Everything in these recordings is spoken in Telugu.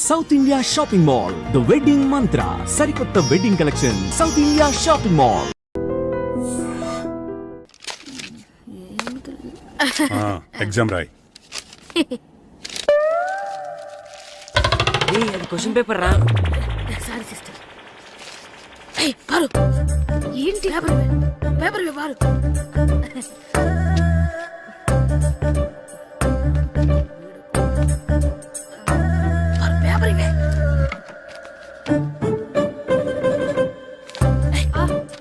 South India shopping mall, the wedding mantra, సరికొత్త wedding collection, south India shopping mall. Exam రాయ్. అది క్వశ్చన్ పేపర్ రా. Sorry sister. పారు ఏంటి పేపర్ పారు. పేపర్ ఇవే.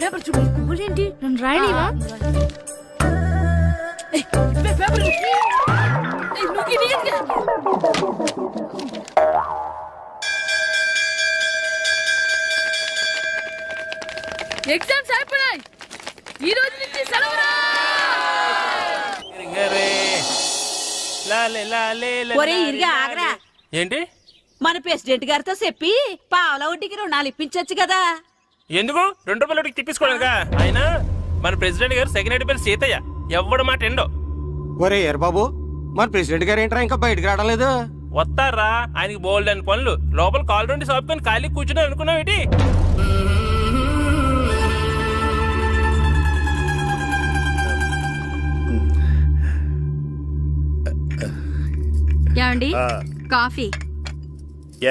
పేపర్ చూడు. ఏంటి నన్ను రాయనివా? పేపర్ ఎగ్జామ్స్ అయిపోయాయి. ఈ రోజు నుంచి సెలవురా. ఒరే ఇరిగా ఆగరా. ఏంటి? మన ప్రెసిడెంట్ గారితో చెప్పి పావుల వడ్డీకి రుణాలు ఇప్పించొచ్చు కదా. ఎందుకు? 2 రూపాయలు ఒకటి తిప్పించుకోలేదుగా. ఆయన మన ప్రెసిడెంట్ గారు సెకండ్ పేరు సీతయ్య. ఎవడు మాట ఎండో. ఒరే ఎర్ బాబు, మన ప్రెసిడెంట్ గారు ఏంట్రా ఇంకా బయటకు రావడం లేదు? వస్తారా? ఆయనకి బోల్డ్ అని పనులు. లోపల కాల్ రెండు సాపుకొని ఖాళీ కూర్చుని అనుకున్నావు ఏంటి? ఏమండి కాఫీ?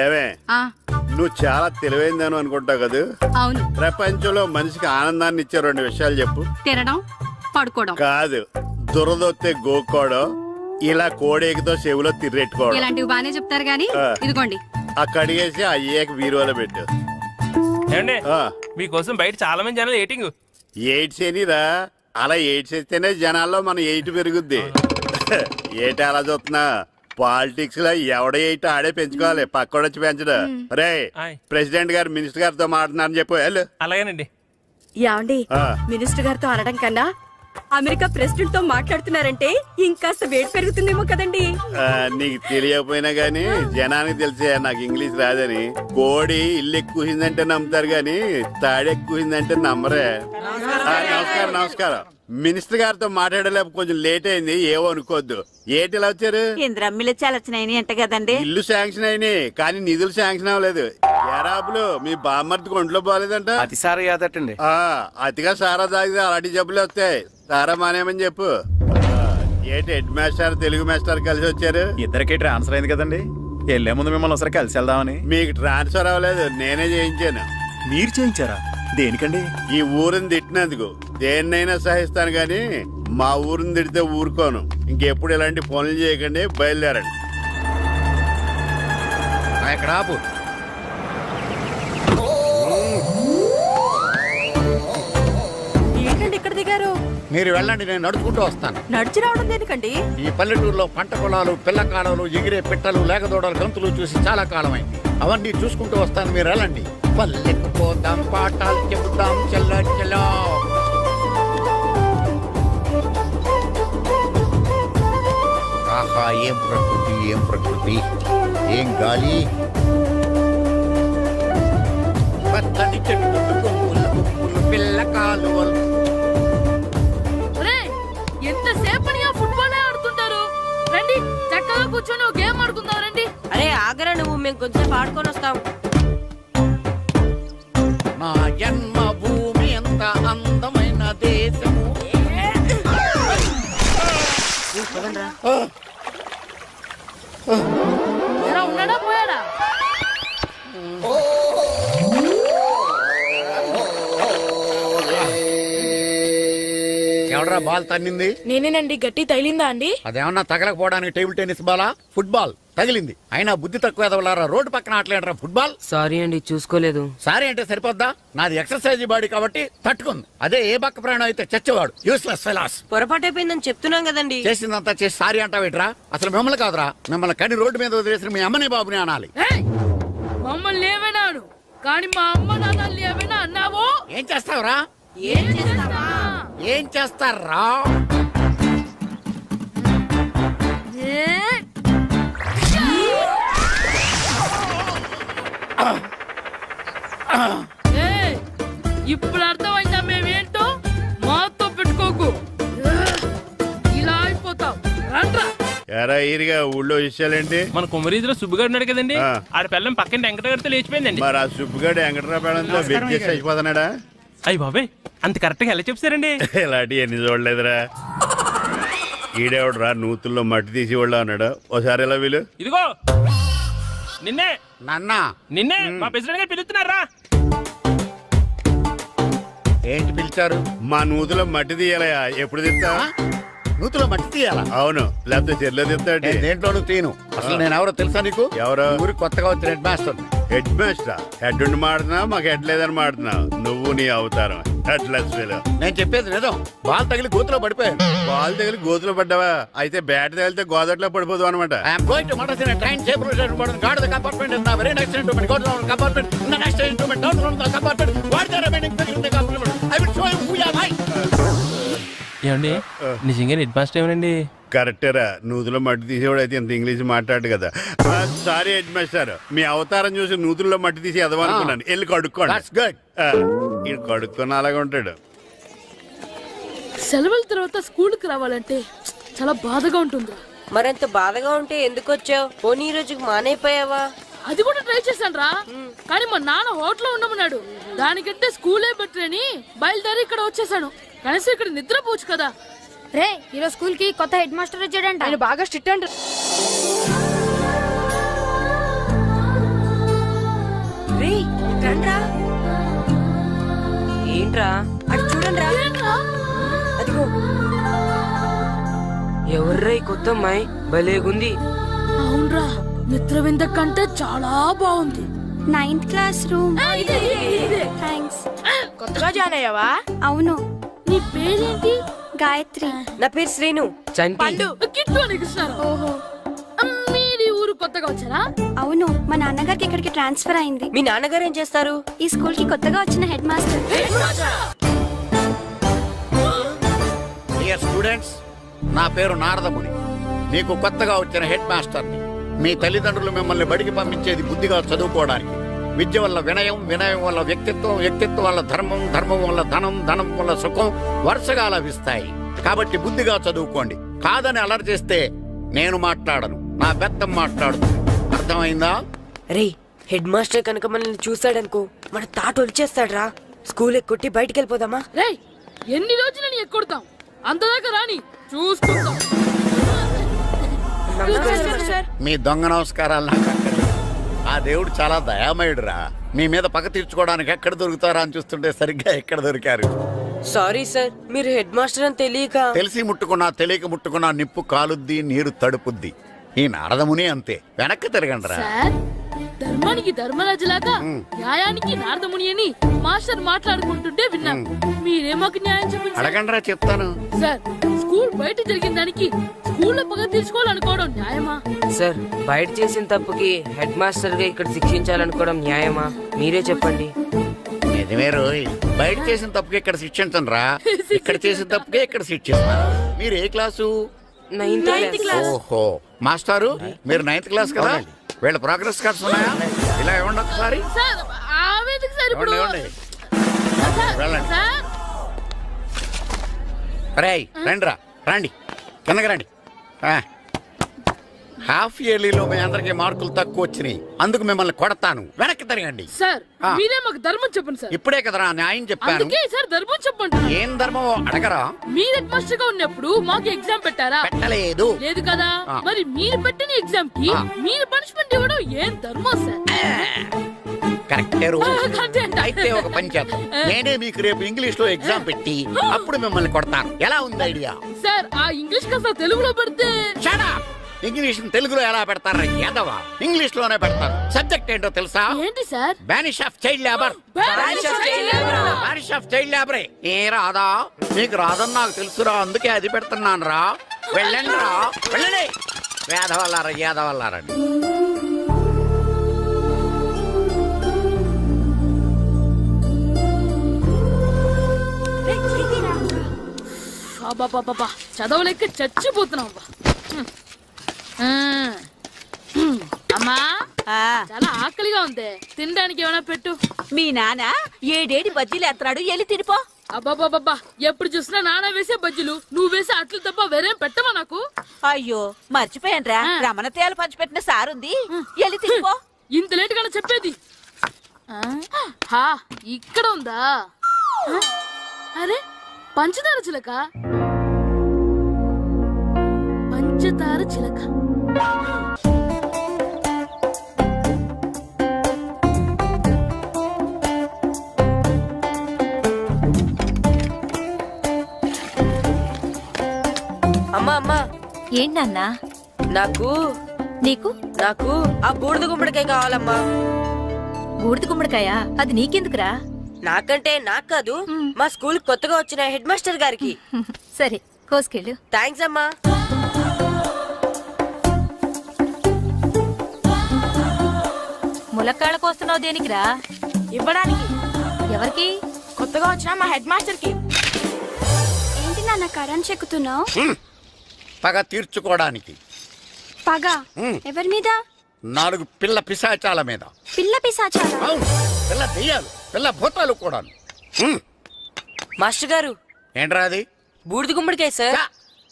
ఏమే నువ్వు చాలా తెలివైందని అనుకుంటావు కదా. అవును. ప్రపంచంలో మనిషికి ఆనందాన్ని ఇచ్చే 2 విషయాలు చెప్పు. తినడం, పడుకోవడం. కాదు, దురదొత్తే గోక్కోవడం, ఇలా కోడేకితో చెవులో తిర్రెట్టుకోవడం. ఇలాంటివి బానే చెప్తారు గానీ ఇదిగోండి. కడిగేసి అయ్యాక బీరువాలో పెట్టు. ఏమండి, మీకోసం బయట చాలా మంది జనాలు ఏటింగ్. ఎయిడ్స్ ఏనిరా? అలా ఎయిడ్స్ వేస్తేనే జనాల్లో మన ఎయిట్ పెరుగుద్ది. ఏటి అలా చూస్తున్నా? పాలిటిక్స్ లో ఎవడ ఎయిట్ ఆడే పెంచుకోవాలి, పక్కోడొచ్చి పెంచడు. రే ప్రెసిడెంట్ గారు మినిస్టర్ గారితో మాట్లాడుతున్నారని చెప్పు. వెళ్ళు. అలాగేనండి. యాండి మినిస్టర్ గారితో అనడం కన్నా అమెరికా ప్రెసిడెంట్ తో మాట్లాడుతున్నారంటే ఇంకాస్త వేడి పెరుగుతుందేమో కదండి. నీకు తెలియకపోయినా గానీ జనానికి తెలిసే నాకు ఇంగ్లీష్ రాదని. కోడి ఇల్లు ఎక్కువసిందంటే నమ్ముతారు గాని తాడెక్కువసిందంటే నమ్మరే. నమస్కారం నమస్కారం. మినిస్టర్ గారితో మాట్లాడలేక కొంచెం లేట్ అయింది, ఏవో అనుకోవద్దు. ఏటి ఇలా వచ్చారు? ఇంద్రమ్మిలు చాలచ్చినాయని అంట కదండి. ఇల్లు శాంక్షన్ అయినాయి కానీ నిధులు శాంక్షన్ అవ్వలేదు. ఎరాబులు మీ బామ్మర్తికి ఒంట్లో పోలేదంట. అతిసారి యాదటండి. అతిగా సారా తాగితే అలాంటి జబ్బులు వస్తాయి. సారా మానేమని చెప్పు. ఏటి హెడ్ మాస్టర్ తెలుగు మాస్టర్ కలిసి వచ్చారు? ఇద్దరికి ట్రాన్స్ఫర్ అయింది కదండి. వెళ్లే ముందు మిమ్మల్ని ఒకసారి కలిసి వెళ్దామని. మీకు ట్రాన్స్ఫర్ అవ్వలేదు, నేనే చేయించాను. మీరు చేయించారా? దేనికండి? ఈ ఊరిని తిట్టినందుకు. దేన్నైనా సహిస్తాను గాని మా ఊరిని తిడితే ఊరుకోను. ఇంకెప్పుడు ఇలాంటి పనులు చేయకండి, బయలుదేరండి. ఇక్కడ ఆపు. ఏంటండి ఇక్కడ దిగారు? మీరు వెళ్ళండి, నేను నడుచుకుంటూ వస్తాను. నడిచి రావడం దేనికండి? ఈ పల్లెటూరులో పంట పొలాలు, పిల్ల కాలాలు, ఎగిరే పిట్టలు, లేకదోడలు, గంతులు చూసి చాలా కాలమైంది. అవన్నీ చూసుకుంటూ వస్తాను, మీరు వెళ్ళండి. పల్లెకు పోదాం, పాఠాలు చెబుతాం, చెల్లో చెల్లో. ఆహా, ఏం ప్రకృతి, ఏం ప్రకృతి, ఏం గాలి. పచ్చని చెట్టు, కొమ్ములు, కొమ్ములు, పిల్ల కాలువలు. ఎంతసేపని ఫుట్బాల్ ఆడుతుంటారు? రండి చక్కగా కూర్చొని గేమ్ ఆడుకుందాం. రండి. అరే ఆగరా నువ్వు, మేము కొంచెం ఆడుకొని వస్తాం. నా జన్మ భూమి ఎంత అందమైన దేశము. ఉన్నాడా పోయాడా? ఎవడరా బాల్ తన్నింది? నేనేనండి. గట్టి తగిలిందా అండి? అదేమన్నా తగలకపోవడానికి టేబుల్ టెన్నిస్ బాలా, ఫుట్బాల్ తగిలింది. అయినా బుద్ధి తక్కువ ఎదవలారా, రోడ్డు పక్కన ఆటలేడరా ఫుట్బాల్. సారీ అండి, చూసుకోలేదు. సారీ అంటే సరిపోద్దా? నాది ఎక్సర్సైజ్ బాడీ కాబట్టి తట్టుకుంది. అదే ఏ బక్క ప్రాణం అయితే చచ్చేవాడు. Useless fellas. పొరపాటు అయిపోయిందని చెప్తున్నాం కదండి. చేసిందంతా చేసి సారీ అంటావేట్రా? అసలు మిమ్మల్ని కాదురా, మిమ్మల్ని కని రోడ్డు మీద వదిలేసిన మీ అమ్మని బాబుని అనాలి. మమ్మల్ని ఏమైనాడు కానీ మా అమ్మ నాన్నల్ని ఏమైనా అన్నావో? ఏం చేస్తావురా? ఏం చేస్తారా? ఇప్పుడు అర్థమైందా మేమేంటో? మాతో పెట్టుకోకు, ఇలా అయిపోతావు. రండ్రా. ఎరా ఈరిగా ఊళ్ళో విషయాలేంటి? మన కుమరీజులో సుబ్బుగాడు ఉన్నాడు కదండి, ఆ. ఆడ పిల్లం పక్కన వెంకటగారితో లేచిపోయిందండి. మరి ఆ సుబ్బుగాడు వెంకటరాపేడంతో వెచ్చేసి అయిపోతున్నాడా? అయ్యి బాబాయ్, అంత కరెక్ట్ గా ఎలా చెప్తారండి? ఇలాంటి ఎన్ని చూడలేదురా. ఈడేవడరా నూతుల్లో మట్టి తీసి వాళ్ళు అన్నాడు. ఓసారి ఎలా వీలు? ఇదిగో నిన్నే నాన్నా నిన్నే మా ప్రెసిడెంట్ గారు పిలుస్తున్నారా? ఏంటి పిలిచారు? మా నూతులో మట్టి తీయాలయా. ఎప్పుడు తీస్తా? నూతులో మట్టి తీయాలా? అవును, లేకపోతే చెర్లో తీస్తాడు. నేను దేంట్లోనూ తీను. అసలు నేను ఎవరో తెలుసా నీకు? ఎవరు? ఊరి కొత్తగా వచ్చిన head master. Head master? Head ఉండి మాడుతున్నావు, మాకు హెడ్ లేదని మాడుతున్నావు. నువ్వు నీ అవతారం హెడ్లెస్ ఫీల్. నేను చెప్పేది నిజం. బాల్ తగిలి గోతులో పడిపోయాను. బాల్ తగిలి గోతులో పడ్డావా? అయితే బ్యాట్ తగిలితే గోదట్లో పడిపోదు అనమాట. I'm going to Madras in a train table reserved guard the compartment in the very next instrument go down compartment in the next instrument down from the compartment what the remaining thing in the compartment I will show you who you are. ఏమండి నిజంగా హెడ్ మాస్టర్ ఏమనండి? కరెక్టరా, నూతులో మట్టి తీసేవాడు అయితే ఇంత ఇంగ్లీష్ మాట్లాడు కదా. సారీ హెడ్ మాస్టర్, మీ అవతారం చూసి నూతుల్లో మట్టి తీసి ఎదవనుకున్నాను. వెళ్ళి కడుక్కోండి. That's good. ఇది కడుక్కొని అలాగే ఉంటాడు. సెలవుల తర్వాత స్కూల్కి రావాలంటే చాలా బాధగా ఉంటుంది. మరంత బాధగా ఉంటే ఎందుకు వచ్చావు? పోనీ ఈ రోజుకి మానైపోయావా? అది కూడా ట్రై చేశాను రా, కానీ మా నాన్న హోటల్లో ఉండమన్నాడు. దానికంటే స్కూలే బెటర్ అని బయలుదేరి ఇక్కడ వచ్చేసాను. కనీసం ఇక్కడ నిద్రపోవచ్చు కదా. రే ఈరోజు స్కూల్ కి కొత్త హెడ్ మాస్టర్ వచ్చాడంట. ఆయన బాగా స్ట్రిక్ట్ అంట. రే రండ్రా. ఏంట్రా అటు చూడండిరా. అదిగో ఎవర్రా ఈ కొత్త అమ్మాయి? భలేగుంది. అవునరా, మిత్ర వింద కంటే చాలా బాగుంది. 9th class room. థ్యాంక్స్. కొత్తగా జాయిన్ అయ్యావా? అవును. నీ పేరేంటి? గాయత్రి. నా పేరు శ్రీను. చంటి. కిట్టు అని కృష్ణారావు. ఓహో. మీరు ఊరు కొత్తగా వచ్చారా? అవును, మా నాన్నగారికి ఇక్కడికి ట్రాన్స్ఫర్ అయింది. మీ నాన్నగారు ఏం చేస్తారు? ఈ స్కూల్ కి కొత్తగా వచ్చిన హెడ్ మాస్టర్. డియర్ స్టూడెంట్స్, నా పేరు నారదముని. మీకు కొత్తగా వచ్చిన హెడ్ మాస్టర్ని. మీ తల్లిదండ్రులు మిమ్మల్ని బడికి పంపించేది బుద్ధిగా చదువుకోవడానికి. విద్య వల్ల వినయం, వినయం వల్ల వ్యక్తిత్వం, వ్యక్తిత్వం వల్ల ధర్మం, ధర్మం వల్ల ధనం, ధనం వల్ల సుఖం వరుసగా లభిస్తాయి. కాబట్టి బుద్ధిగా చదువుకోండి. కాదని అలర్ చేస్తే నేను మాట్లాడను, నా బెత్తం మాట్లాడుతుంది. అర్థమైందా? రే హెడ్ మాస్టర్ కనుక మనల్ని చూసాడనుకో మన తాట వచ్చేస్తాడ్రా. స్కూల్ ఎక్కొట్టి బయటికి వెళ్ళిపోదామా? రే ఎన్ని రోజులు నీ ఎక్కొడతాం? అంతదాకా రాని చూసుకుంటాం. మీ దొంగ నమస్కారాలు నాకు అక్కర్లేదు. ఆ దేవుడు చాలా దయామయుడురా. మీ మీద పగ తీర్చుకోవడానికి ఎక్కడ దొరుకుతారా అని చూస్తుంటే సరిగ్గా ఎక్కడ దొరికారు. సారీ సార్, మీరు హెడ్ మాస్టర్ అని తెలియక. తెలిసి ముట్టుకున్నా తెలియక ముట్టుకున్నా నిప్పు కాలుద్ది, నీరు తడుపుద్ది. ఈ నారదముని అంతే. వెనక్కి తిరగండి రా. సార్, ధర్మానికి ధర్మరాజులాగా న్యాయానికి నారదముని అని మాస్టర్ మాట్లాడుకుంటుంటే విన్నాం. మీరేమాకు న్యాయం చెప్పండి. అడగండి రా, చెప్తాను. సార్, స్కూల్ బయట జరిగిన దానికి స్కూల్లో పగ తీర్చుకోవాలనుకోవడం న్యాయమా? సార్, బయట చేసిన తప్పుకి హెడ్ మాస్టర్ గా ఇక్కడ శిక్షించాలనుకోవడం న్యాయమా? మీరే చెప్పండి. నిజమే రోయ్. బయట చేసిన తప్పుకి ఇక్కడ శిక్షించను రా. ఇక్కడ చేసిన తప్పుకే ఇక్కడ శిక్షిస్తాను. మీరు ఏ క్లాసు? 9th class. ఓహో, మాస్టారు మీరు 9th క్లాస్ కదా? వీళ్ళ ప్రోగ్రెస్ కార్డ్స్ ఉన్నాయా? ఇలా ఇవ్వండి ఒకసారి. సార్, ఆవేదకు సార్ ఇప్పుడు. ఇవ్వండి. సార్, వెళ్ళండి. సార్. రేయ్ రండి రా, రండి కిందకి రండి. హాఫ్ ఇయర్లీలో మీ అందరికి మార్కులు తక్కువ వచ్చినాయి. అందుకు మిమ్మల్ని కొడతాను. వెనక్కి తిరగండి. సార్, మీరే మాకు ధర్మం చెప్పండి సార్. ఇప్పుడే కదరా న్యాయం చెప్పాను. అందుకే సార్ ధర్మం చెప్పండి. ఏం ధర్మం అడగరా? మీరు హెడ్ మాస్టర్ గా ఉన్నప్పుడు మాకు ఎగ్జామ్ పెట్టారా? పెట్టలేదు. లేదు కదా. మరి మీరు పెట్టిన ఎగ్జామ్ కి మీరు పనిష్మెంట్ ఇవ్వడం ఏం ధర్మం సార్? కరెక్టే రో. కరెక్టే అంట. అయితే ఒక పని చేద్దాం. నేనే మీకు రేపు ఇంగ్లీష్ లో ఎగ్జామ్ పెట్టి అప్పుడు మిమ్మల్ని కొడతాను. ఎలా ఉంది ఐడియా? సార్, ఆ ఇంగ్లీష్ కాస్త తెలుగులో పెడితే. Shut up! ఇంగ్లీష్ తెలుగులో ఎలా పెడతారా యాదవా? ఇంగ్లీష్ లోనే పెడతారు. సబ్జెక్ట్ ఏంటో తెలుసా? ఏంటి sir? Banish of child labour. Banish of child లేబరే. ఏ రాదా? నీకు రాదని నాకు తెలుసురా, అందుకే అది పెడుతున్నాను రా. వెళ్ళండి రా, వెళ్ళండి. వేదవల్లారా, యాదవల్లారండి. బాబా చదవలేక చచ్చిపోతున్నాం. అమ్మా, చాలా ఆకలిగా ఉంది. తినడానికి ఏమైనా పెట్టు. మీ నాన్న 7 బజ్జీలు ఎత్తాడు, వెళ్ళి తినిపో. అబ్బాబాబా ఎప్పుడు చూసినా నాన్న వేసే బజ్జీలు నువ్వు వేసే అట్లు తప్ప వేరేం పెట్టవా నాకు? అయ్యో మర్చిపోయానురా, రమణ తేలు పంచిపెట్టిన సారుంది, ఎల్లి తీసుకో. ఇంత లేట్ గా చెప్పేది. హా, ఇక్కడ ఉందా? అరే పంచదార చిలక, పంచదార చిలక. అమ్మా అమ్మా, ఏంటన్నా? నాకు నీకు నాకు ఆ బూడిద గుమ్మడికాయ కావాలమ్మా. బూడిద గుమ్మడికాయ? అది నీకెందుకురా? నాకంటే నాకు కాదు, మా స్కూల్ కొత్తగా వచ్చిన హెడ్ మాస్టర్ గారికి. సరే కోసుకెళ్ళు. థ్యాంక్స్ అమ్మా. ములక్కాళ్ళ కోస్తున్నావు దేనికిరా? ఇవ్వడానికి. ఎవరికి? కొత్తగా వచ్చిన మా హెడ్ మాస్టర్ కి. ఏంటి నాన్న కరెంట్ చెక్కుతున్నావు? పగ తీర్చుకోవడానికి. పగ ఎవరి మీద? 4 పిల్ల పిశాచాల మీద. పిల్ల పిశాచాలా? అవును, పిల్ల దెయ్యాలు, పిల్ల భూతాలు కూడా. మాస్టర్ గారు, ఏంట్రా అది? బూడిద గుమ్మడికాయ సార్. ఛా,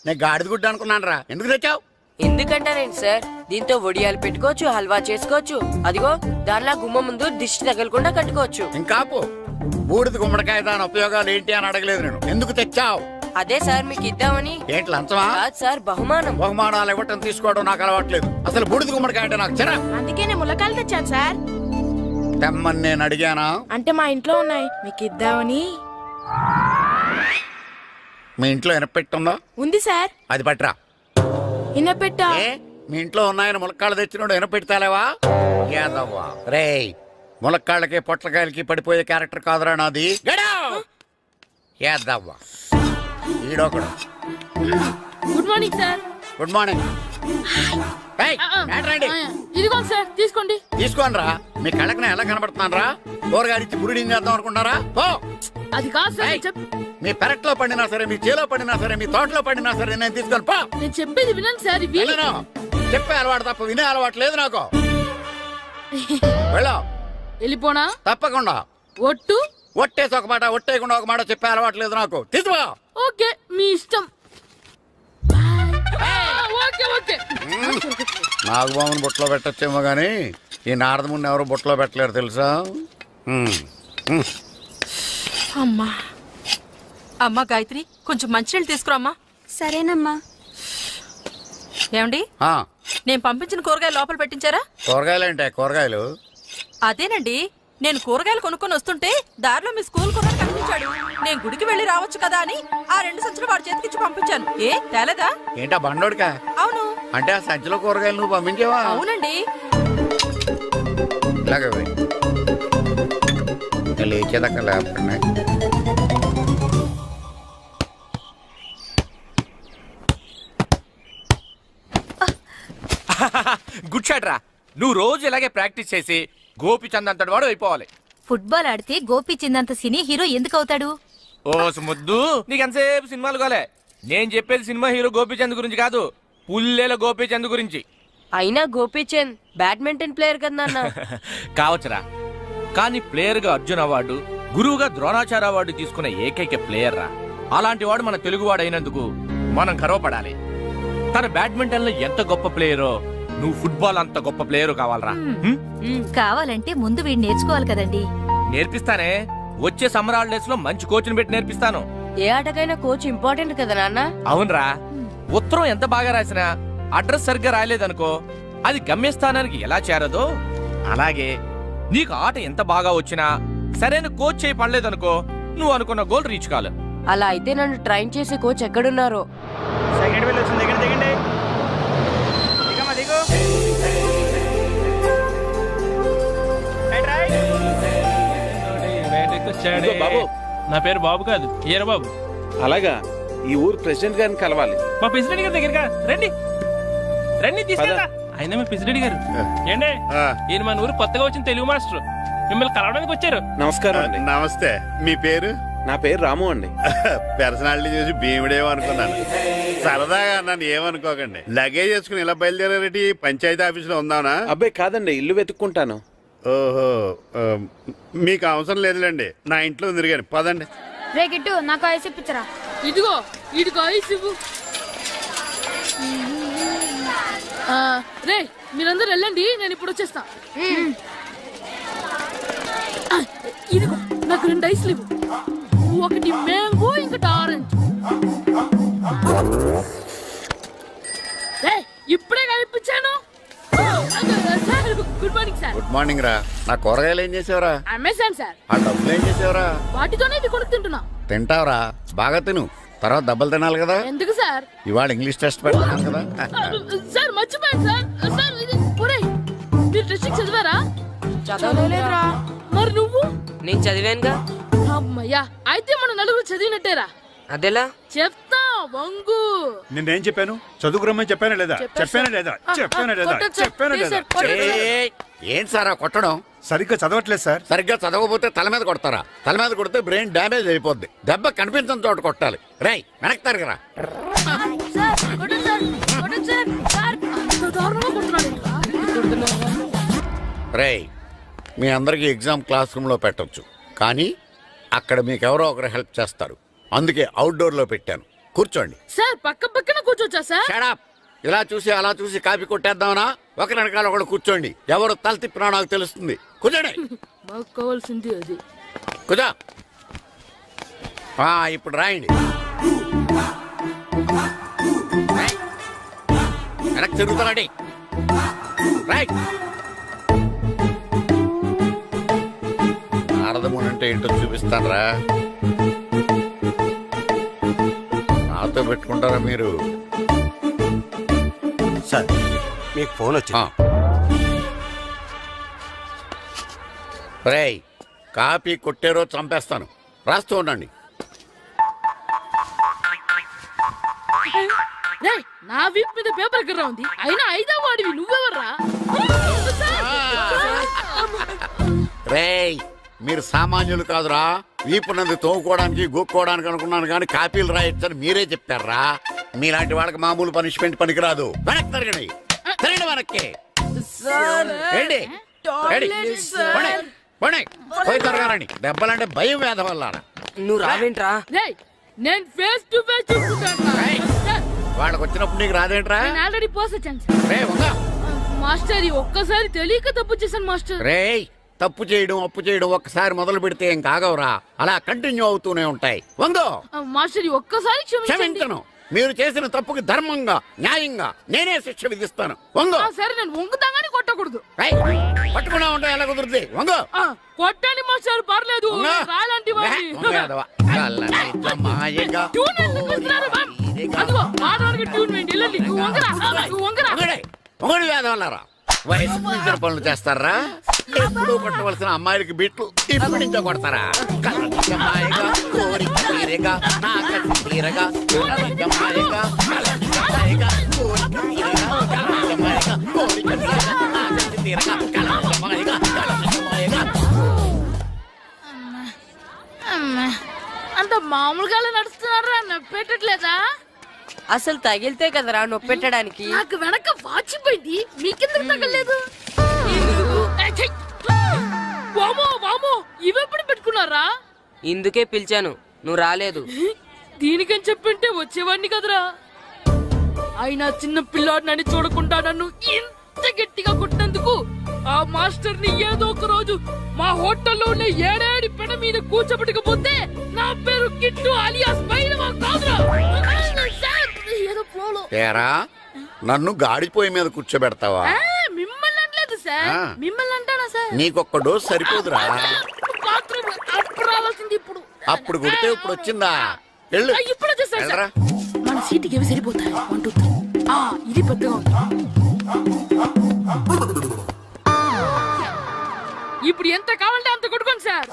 నేను గాడిద గుడ్డ అనుకున్నాను రా. ఎందుకు తెచ్చావు? ఎందుకంటారేంటి సార్, దీంతో వడియాలు పెట్టుకోవచ్చు, హల్వా చేసుకోవచ్చు. అదిగో దానిలా గుమ్మ ముందు దిష్టి తగలకుండా కట్టుకోవచ్చు. ఇంకాపు, బూడిద గుమ్మడికాయ దాని ఉపయోగాలు ఏంటి అని అడగలేదు నేను. ఎందుకు తెచ్చావు? అదే సార్ మీకు ఇద్దామని. ఏంటి లంచమా? కాదు సార్, బహుమానం. బహుమానాలు ఇవ్వటం తీసుకోవడం నాకు అలవాట్లేదు. అసలు బూడిద గుమ్మడికాయ అంటే నాకు చిరా. అందుకే నేను ములకాయలు తెచ్చాను సార్. తెమ్మని నేను అడిగానా? అంటే మా ఇంట్లో ఉన్నాయి, మీకు ఇద్దామని. మీ ఇంట్లో ఎనపెట్టుందా? ఉంది సార్. అది పట్రా. ఇన్నపెట్టా. ఏ, మీ ఇంట్లో ఉన్నాయని ములక్కాళ్ళు తెచ్చినోడు ఎనపెడతాలేవా? యాదవ్వా రేయ్, ములక్కాళ్ళకి పొట్లకాయలకి పడిపోయే క్యారెక్టర్ కాదురా నాది. యాదవ్వా ఈడొకడు. Good morning sir. Good morning. రండి ఇదిగోండి సార్, తీసుకోండి. తీసుకోనరా. మీ కళ్ళకి నేను ఎలా కనబడుతున్నాను రా? కూరగాయలిచ్చి బురిడింగ్ చేద్దాం అనుకుంటారా? పో. అది కాదు సార్, ఏయ్, మీ పెరట్లో పండినా సరే, మీ చేలో పండినా సరే, మీ తోటలో పండినా సరే నేను తీసుకొని పో. నేను చెప్పేది వినండి సార్. ఇవి వెళ్ళను. చెప్పే అలవాటు తప్ప వినే అలవాటు లేదు నాకు. వెళ్ళా. వెళ్ళిపోనా? తప్పకుండా. ఒట్టు? ఒట్టేసి ఒక మాట, ఒట్టేయకుండా ఒక మాట చెప్పే అలవాటు లేదు నాకు. తీసుకో. ఓకే, మీ ఇష్టం. Okay okay. నాగబాబుని బుట్టలో పెట్టచ్చేమో గానీ ఈ నారదముని ఎవరు బుట్టలో పెట్టలేరు తెలుసా? అమ్మా అమ్మా గాయత్రి, కొంచెం మంచినీళ్ళు తీసుకురామ్మా. సరేనమ్మా. ఏమండి, ఆ, నేను పంపించిన కూరగాయలు లోపల పెట్టించారా? కూరగాయలు ఏంటే? కూరగాయలు అదేనండి, నేను కూరగాయలు కొనుక్కొని వస్తుంటే దారిలో మీ స్కూల్ కుర్రాడు కనిపించాడు. నేను గుడికి వెళ్ళి రావచ్చు కదా అని ఆ 2 సంచులు వాడి చేతికిచ్చి పంపించాను. ఏ తేలేదా? ఏంటా బండోడికా? అవును. అంటే ఆ సంచిలో కూరగాయలు నువ్వు పంపించావా? అవునండి. ఇలాగే పోయి లేచేదాకా లేకుండా. గుడ్ షాట్ రా. నువ్వు రోజు ఇలాగే ప్రాక్టీస్ చేసి గోపిచంద్ అంతటి వాడు అయిపోవాలి. ఫుట్బాల్ ఆడితే గోపిచంద్ సినీ హీరో ఎందుకు అవుతాడు? ఓ ముద్దు, నీకు ఎంతసేపు సినిమాలు కాలే. నేను చెప్పేది సినిమా హీరో గోపిచంద్ గురించి కాదు, పుల్లెల గోపిచంద్ గురించి. అయినా గోపీచంద్ బ్యాడ్మింటన్ ప్లేయర్ కదా నాన్న. కావచ్చురా, కానీ ప్లేయర్ గా అర్జున్ అవార్డు, గురువుగా ద్రోణాచార్య అవార్డు తీసుకున్న ఏకైక ప్లేయర్ రా. అలాంటి వాడు మన తెలుగువాడు అయినందుకు మనం గర్వపడాలి. తన బ్యాడ్మింటన్ లో ఎంత గొప్ప ప్లేయరో నువ్వు ఫుట్బాల్ అంత గొప్ప ప్లేయర్ కావాలరా. కావాలంటే ముందు వీడు నేర్చుకోవాలి కదండి. నేర్పిస్తానే, వచ్చే సమ్మర్ హాలిడేస్ లో మంచి కోచ్ని పెట్టి నేర్పిస్తాను. ఏ ఆటకైనా కోచ్ ఇంపార్టెంట్ కదా నాన్న. అవునరా, ఉత్తరం ఎంత బాగా రాసినా అడ్రస్ సరిగ్గా రాయలేదనుకో అది గమ్యస్థానానికి ఎలా చేరదో అలాగే నీకు ఆట ఎంత బాగా వచ్చినా సరైన కోచ్ చేయి పడలేదనుకో నువ్వు అనుకున్న గోల్ రీచ్ కాదు. అలా అయితే నన్ను ట్రైన్ చేసే కోచ్ ఎక్కడున్నారో. సెకండ్ బిల్ వచ్చింది, దిగండి దిగండి. దిగమ్మా, దిగు. బాబు, నా పేరు బాబు కాదు, ఈరబాబు. అలాగా, ఈ ఊరు ప్రెసిడెంట్ గారిని కలవాలి. మా ప్రెసిడెంట్ గారి దగ్గరగా రండి రండి తీసుకెళ్తా. ఆయన మా ప్రెసిడెంట్ గారు. ఏండే, ఈయన మన ఊరు కొత్తగా వచ్చిన తెలుగు మాస్టర్, మిమ్మల్ని కలవడానికి వచ్చారు. నమస్కారం అండి. నమస్తే. మీ పేరు? నా పేరు రాము అండి. పర్సనాలిటీ చూసి భీముడేమో అనుకున్నాను. సరదాగా నన్ను ఏమనుకోకండి. లగేజ్ చేసుకుని ఇలా బయలుదేరేటి పంచాయతీ ఆఫీసులో ఉందానా? అబ్బాయి కాదండి, ఇల్లు వెతుక్కుంటాను. ఓహో, మీకు అవసరం లేదులేండి, నా ఇంట్లో ఉంది కానీ పదండి. రే గిట్టు నాకు ఐస్ ఇప్పించరా. ఇదిగో ఇదిగో ఐస్ ఇవ్వు. రే మీరందరూ వెళ్ళండి, నేను ఇప్పుడు వచ్చేస్తా. ఇదిగో నాకు 2 ఐస్లు ఇవ్వు. ఒకటి మ్యాంగో, ఇంకటి ఆరెంజ్. ఇప్పుడే కనిపించాను. Sir good morning sir. Good morning రా. నా కూరగాయలు ఏం చేసావురా? Amazon sir. ఆ డబ్బులు ఏం చేసావురా? వాటితోనే ఇది కొనుక్కు తింటున్నా. తింటావురా, బాగా తిను. తర్వాత దెబ్బలు తినాలి కదా. ఎందుకు సార్? ఇవాళ ఇంగ్లీష్ టెస్ట్ పెడతాను కదా. సార్ మర్చిపోయాను సార్. సార్ ఇది ఒరేయ్, మీరు టెస్టింగ్ చదివారా? చదవలేదురా. మరి నువ్వు? నేను చదివానుగా. అమ్మయ్యా, అయితే మన నలుగురు చదివినట్టేరా. అదెలా? చెప్తా వంగు. నిన్నేం చెప్పాను? చదువుకురమ్మని చెప్పానా లేదా? చెప్పానా లేదా? చెప్పానా లేదా? చెప్పానా లేదా? ఏయ్, ఏం సారా కొట్టడం? సరిగ్గా చదవట్లేదు సార్. సరిగ్గా చదవకపోతే తల మీద కొడతారా? తల మీద కొడితే బ్రెయిన్ డ్యామేజ్ అయిపోద్ది. దెబ్బ కనిపించని చోట కొట్టాలి. రేయ్ వెనక్కి తరగరా. రేయ్, మీ అందరికీ ఎగ్జామ్ క్లాస్ రూమ్ లో పెట్టొచ్చు, కానీ అక్కడ మీకు ఎవరో ఒకరు హెల్ప్ చేస్తారు. అందుకే అవుట్డోర్ లో పెట్టాను. కూర్చోండి. సార్ పక్క పక్కన కూర్చోచ్చా సార్? Shut up. ఇలా చూసి అలా చూసి కాపీ కొట్టేద్దామనా? ఒకరి వెనకాల ఒకడు కూర్చోండి. ఎవరు తల తిప్పినా నాకు తెలుస్తుంది. కూర్చోండి. మాకు కావాల్సింది అది. కూర్చో. ఇప్పుడు రాయండి. వెనక్కి తిరుగుతానండి. రైట్. నారదముని అంటే ఏంటో చూపిస్తానరా. నాతో పెట్టుకుంటారా మీరు? సార్ మీకు ఫోన్ వచ్చింది. రేయ్, కాపీ కొట్టారో చంపేస్తాను. రాస్తూ ఉండండి. రేయ్, నా వీప్ మీద పేపర్ కర్ర ఉంది, అయినా 5వ వాడివి నువ్వెవర్రా? రేయ్, మీరు సామాన్యులు కాదురా. వీపునంది తోముకోవడానికి గోక్కోవడానికి అనుకున్నాను, కానీ కాపీలు రాయొచ్చని మీరే చెప్పారా. మీలాంటి వాళ్ళకి మామూలు పనిష్మెంట్ పనికిరాదు. వెనక్కి తిరగండి. తిరగండి వెనక్కి. ఏంటి? పోయి తిరగారండి. దెబ్బలంటే భయం వేద వల్ల. నువ్వు రావేంట్రా? రేయ్, నేను ఫేస్ టు ఫేస్ చూసుకుంటాను. వాళ్ళకి వచ్చినప్పుడు నీకు రాదేంట్రా? నేను ఆల్రెడీ పోస్ వచ్చాను సార్. మాస్టర్, ఒక్కసారి తెలియక తప్పు చేశాను మాస్టర్. రేయ్, తప్పు చేయడం అప్పు చేయడం ఒక్కసారి మొదలు పెడితే ఏం కాగవరా. అలా కంటిన్యూ అవుతూనే ఉంటాయి. వందో మాస్టర్, ఒక్కసారి క్షమించను. మీరు చేసిన తప్పుకి ధర్మంగా న్యాయంగా నేనే శిక్ష విధిస్తాను. వందో. సరే, నేను వంగుతాగానే కొట్టకూడదు. పట్టుకున్నా ఉంటా ఎలా కుదురుద్ది. వందో. కొట్టండి మాస్టర్, పర్లేదు. రాలాంటి వాడిని. ట్యూన్ ఎందుకు ఇస్తున్నారు, మ్యామ్? అదిగో ఆడవానికి ట్యూన్ వేయండి. వెళ్ళండి. నువ్వు వంగరా, నువ్వు వంగరా. మొగడు వేదం వల్లరా. వయసు మించిన పనులు చేస్తారా? ఎప్పుడు కొట్టవలసిన అమ్మాయిలకి బిట్లు ఇప్పుడు నుంచో కొడతారా? కలజమాయగా కోరిక తీరగా నా కసి తీరగా కలజమాయగా కలజమాయగా కోరిక తీరగా కలజమాయగా కోరిక తీరగా నా కసి తీరగా కలజమాయగా కలజమాయగా. అంత మామూలుగా నడుస్తున్నారా? నొప్పెట్టట్లేదా? అసలు తగిలితే కదరా నొప్పెట్టడానికి. నాకు వెనక వాచిపోయింది, మీకెందుకు తగలేదు? వామో వామో, ఇవెప్పుడు పెట్టుకున్నారా? ఇందుకే పిలిచాను, నువ్వు రాలేదు. దీనికని చెప్పింటే వచ్చేవాడిని కదరా. అయినా చిన్న పిల్లాడినని చూడకుండా నన్ను ఇంత గట్టిగా కొట్టినందుకు ఆ మాస్టర్ ని ఏదో ఒక రోజు మా హోటల్లో ఉన్న 7 పెడ మీద కూర్చోబెట్టకపోతే నా పేరు కిట్టు అలియాస్ బైరవా కాదురా. ఏదో ఫ్లోలో. తేరా, నన్ను గాడిపోయి మీద కూర్చోబెడతావా? మిమ్మల్ని అనలేదు సార్. మిమ్మల్ని అంటానా సార్? నీకొక్క డోస్ సరిపోదురా. బాత్రూమ్ అప్పుడు రావాల్సింది ఇప్పుడు. అప్పుడు కొడితే ఇప్పుడు వచ్చిందా? వెళ్ళు. ఇప్పుడు వచ్చేసారు వెళ్ళరా. మన సీటుకి ఏవి సరిపోతాయి? 1 2 3. ఇది పెద్దగా ఉంది. ఇప్పుడు ఎంత కావాలంటే అంత కొట్టుకోండి సార్.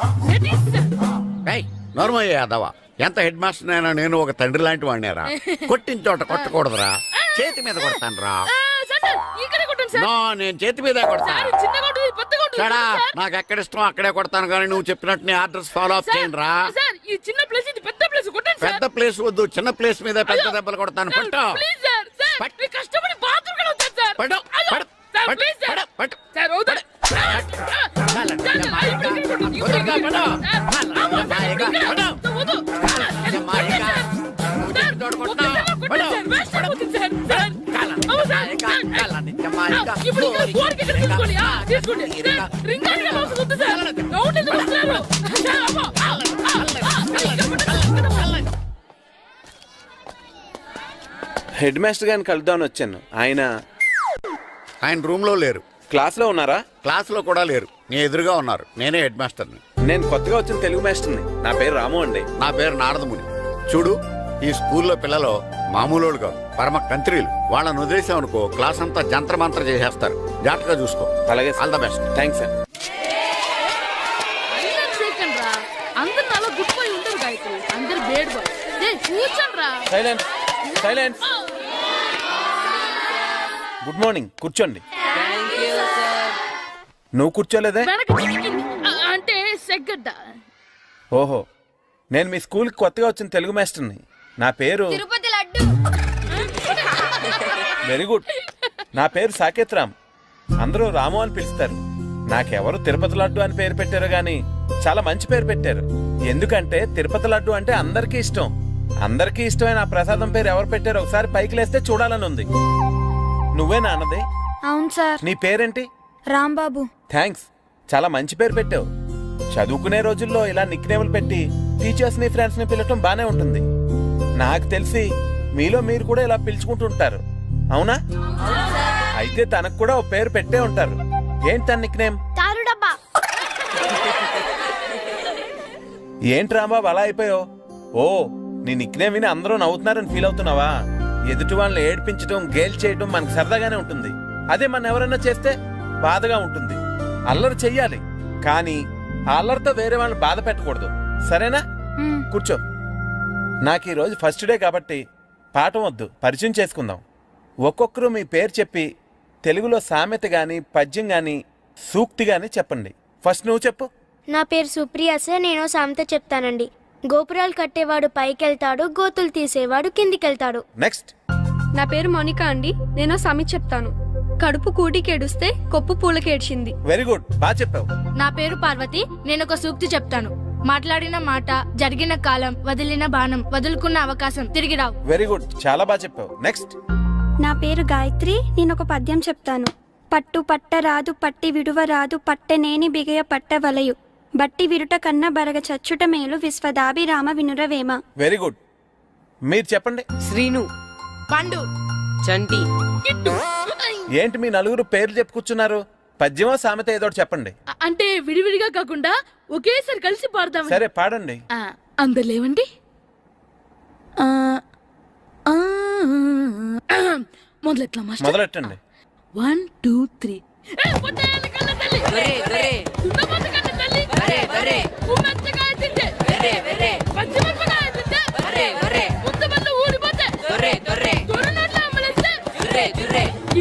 నోర్మయ్య యాదవ, ఎంత హెడ్ మాస్టర్ అయినా నేను ఒక తండ్రి లాంటి వాడినేరా. కొట్టిన చోట కొట్టకూడదురా. చేతి మీద కొడతాను రా. నో, నేను చేతి మీద కొడతా. నాకు ఎక్కడ ఇష్టం అక్కడే కొడతాను, కానీ నువ్వు చెప్పినట్టు నీ ఆర్డర్స్ ఫాలో అప్ చేయండి రా. పెద్ద ప్లేస్ వద్దు, చిన్న ప్లేస్ మీద పెద్ద దెబ్బలు కొడతాను. పట్టు ఇప్పుడు ఇంకా గోడకి ఎక్కడ తీసుకోండి. తీసుకోండి. రింగ్ అని ఎలా వస్తుంది సార్? అవుట్ ఎందుకు వస్తున్నారు? సార్, అమ్మో. హెడ్ మాస్టర్ గారిని కలుద్దామని వచ్చాను. ఆయన రూమ్లో లేరు. క్లాస్లో ఉన్నారా? క్లాస్లో కూడా లేరు. నీ ఎదురుగా ఉన్నారు. నేనే హెడ్ మాస్టర్ని. నేను కొత్తగా వచ్చిన తెలుగు మాస్టర్ని. నా పేరు రాము అండి. నా పేరు నారదముని. చూడు, ఈ స్కూల్లో పిల్లలు మామూలు కాదు, పరమ కంత్రీలు. వాళ్ళని వదిలేసామనుకో క్లాస్ అంతా జంత్ర మంత్ర చేసేస్తారు. జాగ్రత్తగా చూసుకో. అలాగే all the best. Thanks sir. అందరు చేయకండి రా. అందరు అలా గుడ్ బాయ్ ఉండరు గాయత్రి. అందరు బేడ్ బాయ్. కూర్చోండి రా. Silence silence. Good morning. కూర్చోండి. నువ్వు కూర్చోలేదే? వెనక చిక్కింది. అంటే సెగ్గడ్డ. ఓహో, నేను మీ స్కూల్కి కొత్తగా వచ్చిన తెలుగు మాస్టర్ని. నా పేరు తిరుపతి లడ్డు. Very good. నా పేరు సాకేత్ రామ్. అందరూ రాము అని పిలుస్తారు. నాకెవరు తిరుపతి లడ్డు అని పేరు పెట్టారు గాని చాలా మంచి పేరు పెట్టారు. ఎందుకంటే తిరుపతి లడ్డు అంటే అందరికీ ఇష్టం. అందరికీ ఇష్టమైన ఆ ప్రసాదం పేరు ఎవరు పెట్టారో ఒకసారి పైకి లేస్తే చూడాలని ఉంది. నువ్వేనా అన్నది? అవును సార్. నీ పేరేంటి? రాంబాబు. థ్యాంక్స్, చాలా మంచి పేరు పెట్టావు. చదువుకునే రోజుల్లో ఇలా నిక్నేములు పెట్టి టీచర్స్ ని ఫ్రెండ్స్ ని పిలవటం బానే ఉంటుంది. నాకు తెలిసి మీలో మీరు కూడా ఇలా పిలుచుకుంటుంటారు, అవునా? అయితే తనకు కూడా ఓ పేరు పెట్టే ఉంటారు. ఏంటి తన నిక్నేమ్? తారు డబ్బా. ఏంటి రాంబాబు అలా అయిపోయావు? ఓ, నీ నిక్నేమ్ విని అందరూ నవ్వుతున్నారని ఫీల్ అవుతున్నావా? ఎదుటి వాళ్ళని ఏడిపించడం, గేల్ చేయడం మనకు సరదాగానే ఉంటుంది. అదే మన ఎవరైనా చేస్తే బాధగా ఉంటుంది. అల్లరి చెయ్యాలి, కానీ ఆ అల్లరితో వేరే వాళ్ళని బాధ పెట్టకూడదు. సరేనా? కూర్చో. నాకు ఈరోజు ఫస్ట్ డే కాబట్టి పాఠం వద్దు, పరిచయం చేసుకుందాం. ఒక్కొక్కరు మీ పేరు చెప్పి తెలుగులో సామెత గాని, పద్యం గాని, సూక్తి గాని చెప్పండి. ఫస్ట్ నువ్వు చెప్పు. నా పేరు సుప్రియ సార్. నేను సామెత చెప్తానండి. గోపురాలు కట్టేవాడు పైకెళ్తాడు, గోతులు తీసేవాడు కిందికెళ్తాడు. నెక్స్ట్. నా పేరు మోనికా అండి. నేను సామెత చెప్తాను. కడుపు కూటికేడుస్తే కొప్పు పూలకేడ్చింది. వెరీ గుడ్, బాగా చెప్పావు. నా పేరు పార్వతి. నేను ఒక సూక్తి చెప్తాను. మాట్లాడిన మాట, జరిగిన కాలం, వదిలిన బాణం, వదులుకున్న అవకాశం తిరిగి రావు. వెరీ గుడ్, చాలా బాగా చెప్పావు. నెక్స్ట్. నా పేరు గాయత్రి. నేను ఒక పద్యం చెప్తాను. పట్టు పట్టరాదు, పట్టి విడువరాదు, పట్టనేని బిగయ పట్టవలయు, బట్టి విరుట కన్న బరగ చచ్చుట మేలు, విశ్వదాభిరామ వినురవేమ. Very good. మీరు చెప్పండి. శ్రీను, పండు, చంటి, కిట్టు. ఏంటి మీ నలుగురు పేర్లు చెప్పుకొచ్చున్నారు? పద్యమో సామెత ఏదో చెప్పండి. అంటే విడివిడిగా కాకుండా ఒకేసారి కలిసి పాడదాం. సరే, పాడండి. అందరు లేవండి. మొదలెట్లా మాస్టర్? మొదలెట్టండి. 1 2 3.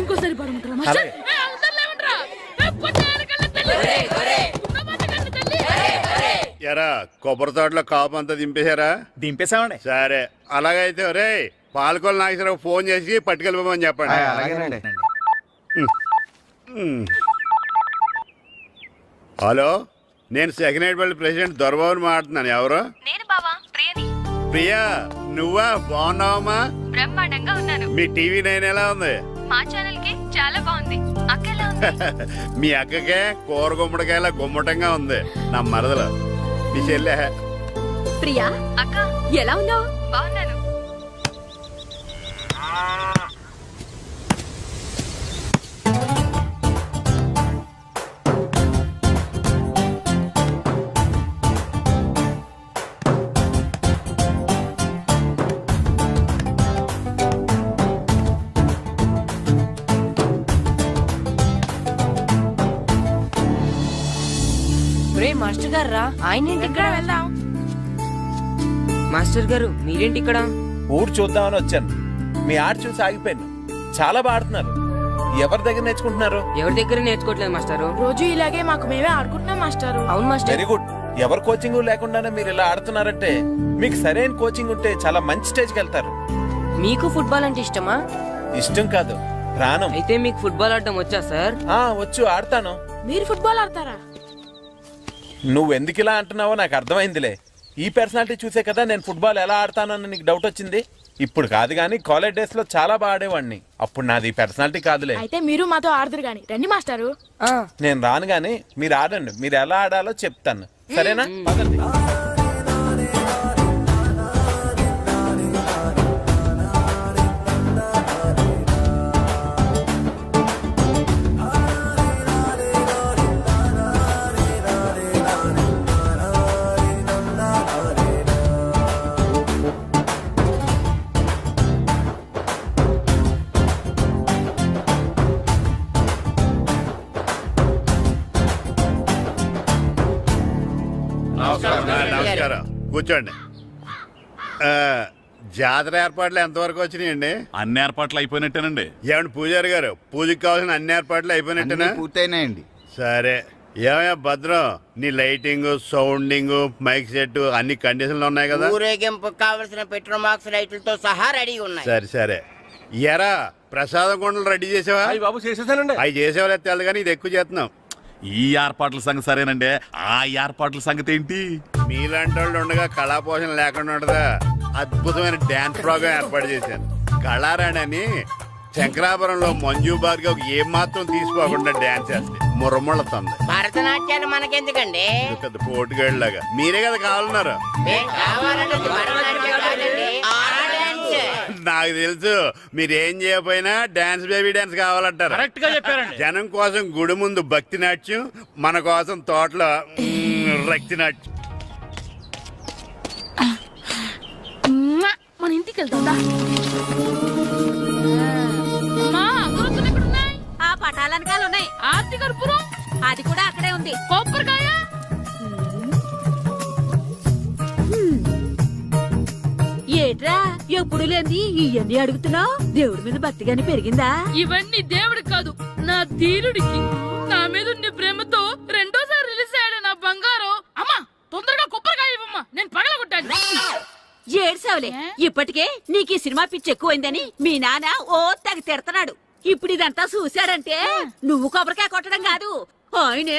ఇంకోసారి పడమంటారా మాస్టర్? ఎరా కొబ్బరి తోటలో కాపు అంతా దింపేశారా? దింపేశామండి. సరే, అలాగైతే రే పాలకొల నాగేశ్వరరావు ఫోన్ చేసి పట్టుకెళ్ళిపోమని చెప్పండి. హలో, నేను సెకండ్ హ్యాండ్ వాళ్ళ ప్రెసిడెంట్ దొరబాబుని మాట్లాడుతున్నాను. ఎవరు? నేను బావా, ప్రియని. ప్రియా, నువ్వా? బాగున్నావమ్మా? బ్రహ్మాండంగా ఉన్నాను. మీ టీవీ 9 ఎలా ఉంది? మా ఛానల్ కి చాలా బాగుంది. అక్క ఎలా ఉంది? మీ అక్కకే కూర గుమ్మడికాయల గుమ్మటంగా ఉంది. నా మరదలు మీ చెల్లె. ప్రియా అక్క ఎలా ఉన్నావు? బాగున్నాను. మాస్టర్ గారు రా. ఆయన ఇక్కడ వెళ్దాం. మాస్టర్ గారు మీరేంటి ఇక్కడ? ఊరు చూద్దామని వచ్చాను. మీ ఆట చూసి ఆగిపోయాను. చాలా బాగా ఆడుతున్నారు. ఎవరి దగ్గర నేర్చుకుంటున్నారు? ఎవరి దగ్గర నేర్చుకోవట్లేదు మాస్టారు. రోజు ఇలాగే మాకు మేమే ఆడుకుంటున్నాం మాస్టారు. అవును మాస్టర్. Very good. ఎవరు కోచింగ్ లేకుండానే మీరు ఇలా ఆడుతున్నారంటే మీకు సరైన కోచింగ్ ఉంటే చాలా మంచి స్టేజ్కి వెళ్తారు. మీకు ఫుట్బాల్ అంటే ఇష్టమా? ఇష్టం కాదు, ప్రాణం. అయితే మీకు ఫుట్బాల్ ఆడటం వచ్చా సార్? వచ్చు, ఆడతాను. మీరు ఫుట్బాల్ ఆడతారా? నువ్వెందుకు ఇలా అంటున్నావో నాకు అర్థమైందిలే. ఈ పర్సనాలిటీ చూసే కదా నేను ఫుట్బాల్ ఎలా ఆడతానని నీకు డౌట్ వచ్చింది. ఇప్పుడు కాదు కానీ కాలేజ్ డేస్ లో చాలా బాగా ఆడేవాడిని. అప్పుడు నాది పర్సనాలిటీ కాదులే. అయితే మీరు మాతో ఆడదురు గాని రండి మాస్టారు. నేను రాను గానీ మీరు ఆడండి. మీరు ఎలా ఆడాలో చెప్తాను, సరేనా? పదండి. నమస్కారం, కూర్చోండి. జాతర ఏర్పాట్లు ఎంతవరకు వచ్చినాయండి? అన్ని ఏర్పాట్లు అయిపోయినట్టేనండి. ఏమండి పూజారి గారు, పూజకి కావాల్సిన అన్ని ఏర్పాట్లు అయిపోయినట్టేనా? పూర్తయినాయండి. సరే. ఏమయ్యా భద్రం, నీ లైటింగ్, సౌండింగ్, మైక్ సెట్ అన్ని కండిషన్లు ఉన్నాయి కదా? ఊరేగింపు కావలసిన పెట్రోల్ మార్క్స్ లైట్లతో సహా రెడీ ఉన్నాయి. సరే సరే. ఎరా ప్రసాదం కొండలు రెడీ చేసావా? బాబు చేసేసానండి. అవి చేసేవాళ్ళు తెలదు కానీ ఇది ఎక్కువ చేస్తున్నాం. ఈ ఏర్పాట్ల సంగతి సరేనండి, ఆ ఏర్పాట్ల సంగతి ఏంటి? మీలాంటి వాళ్ళు ఉండగా కళాపోషణ లేకుండా ఉండదా? అద్భుతమైన డ్యాన్స్ ప్రోగ్రామ్ ఏర్పాటు చేశాను. కళారాణి అని శంకరాపురంలో మంజు భార్గవ్ ఏం మాత్రం తీసుకోకుండా డ్యాన్స్ చేస్తే మురముళ్ళతుంది. భరతనాట్యాలు మనకెందుకండి? పెద్ద పోటుగాళ్ళలాగా మీరే కదా కావాలన్నారు. నాకు తెలుసు మీరేం చేయకపోయినా డాన్స్ బేబీ డాన్స్ కావాలంటారు. కరెక్ట్ గా చెప్పారండి. జనం కోసం గుడి ముందు భక్తి నాట్యం, మన కోసం తోటలో రక్తి నాట్యం. మన ఇంటికి వెళ్తుందా? ఆ పటాలనకాలు ఉన్నాయి. ఆర్తి కర్పూరం అది కూడా అక్కడే ఉంది. కొబ్బరికాయ ఏట్రా ఎప్పుడు లేని ఇవన్నీ అడుగుతున్నావు? దేవుడి మీద భక్తిగాని పెరిగిందా? ఇవన్నీ దేవుడికి కాదు, నా ధీరుడికి. నా మీద ఉండే ప్రేమతో రెండోసారి రిలీజ్ అయ్యాడు నా బంగారం. అమ్మా తొందరగా కొబ్బరికాయ ఇవ్వమ్మా, నేను పగలగొట్టాను. ఏడ్సావులే, ఇప్పటికే నీకు ఈ సినిమా పిచ్చి ఎక్కువైందని మీ నాన్న ఓ తెగ తిడతాడు. ఇప్పుడు ఇదంతా చూశాడంటే నువ్వు కొబ్బరికాయ కొట్టడం కాదు, ఆయనే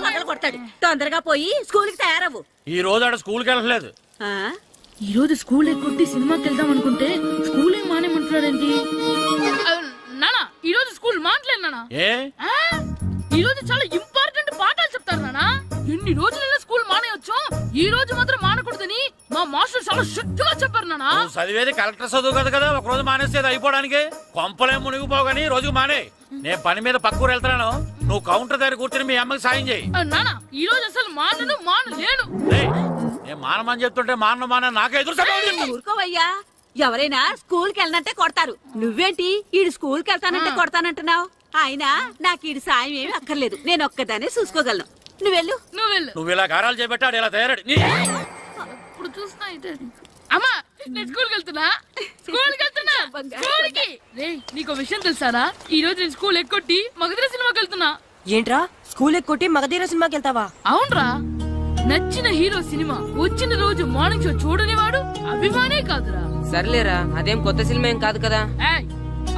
పగల కొడతాడు. తొందరగా పోయి స్కూల్ కి తయారవు. ఈ రోజు ఆడ స్కూల్కి వెళ్ళలేదు. ఈ రోజు స్కూల్ ఎక్కొట్టి సినిమాకి వెళ్దాం అనుకుంటే స్కూల్ ఏం మానేమంటున్నాడండి? నానా ఈ రోజు స్కూల్ మానట్లేదు నానా. ఏ ఈ రోజు చాలా ఇంపార్టెంట్ పాఠాలు చెప్తారు నానా. ఎన్ని రోజులైనా స్కూల్ మానేయొచ్చు, ఈ రోజు మాత్రం మానకూడదని మా మాస్టర్ చాలా స్ట్రిక్ట్ గా చెప్పారు నానా. నువ్వు చదివేది కలెక్టర్ చదువు కదా కదా, ఒక రోజు మానేసేది అయిపోవడానికి. కొంపలే మునిగిపోగాని రోజుకు మానే. నేను పని మీద పక్కూరు వెళ్తున్నాను, నువ్వు కౌంటర్ దగ్గర కూర్చొని మీ అమ్మకి సాయం చేయి. నానా ఈ రోజు అసలు మానలేను. నేను మానమని చెప్తుంటే మాన నాకే ఎదురు. ఊరుకోవయ్యా, ఎవరైనా స్కూల్ కి వెళ్ళనంటే కొడతారు. నువ్వేంటి ఈడు స్కూల్ కి వెళ్తానంటే కొడతానంటున్నావు? అయినా నాకు ఈడు సాయం ఏమి అక్కర్లేదు, నేను ఒక్కదానే చూసుకోగలను. నువ్వెళ్ళు. నువ్వు ఇలా గారాలు చేపెట్టాడు ఇలా తయారడు. ఇప్పుడు చూస్తా అమ్మా, నేను స్కూల్కి వెళ్తున్నా. స్కూల్కి నీకు విషయం తెలుసారా? ఈ రోజు నేను స్కూల్ ఎక్కొట్టి మగధీర సినిమాకి వెళ్తున్నా. ఏంట్రా స్కూల్ ఎక్కొట్టి మగధీర సినిమాకి వెళ్తావా? అవునరా, నచ్చిన హీరో సినిమా వచ్చిన రోజు మార్నింగ్ షో చూడని వాడు అభిమానే కాదురా. సర్లేరా, అదేం కొత్త సినిమా ఏం కాదు కదా.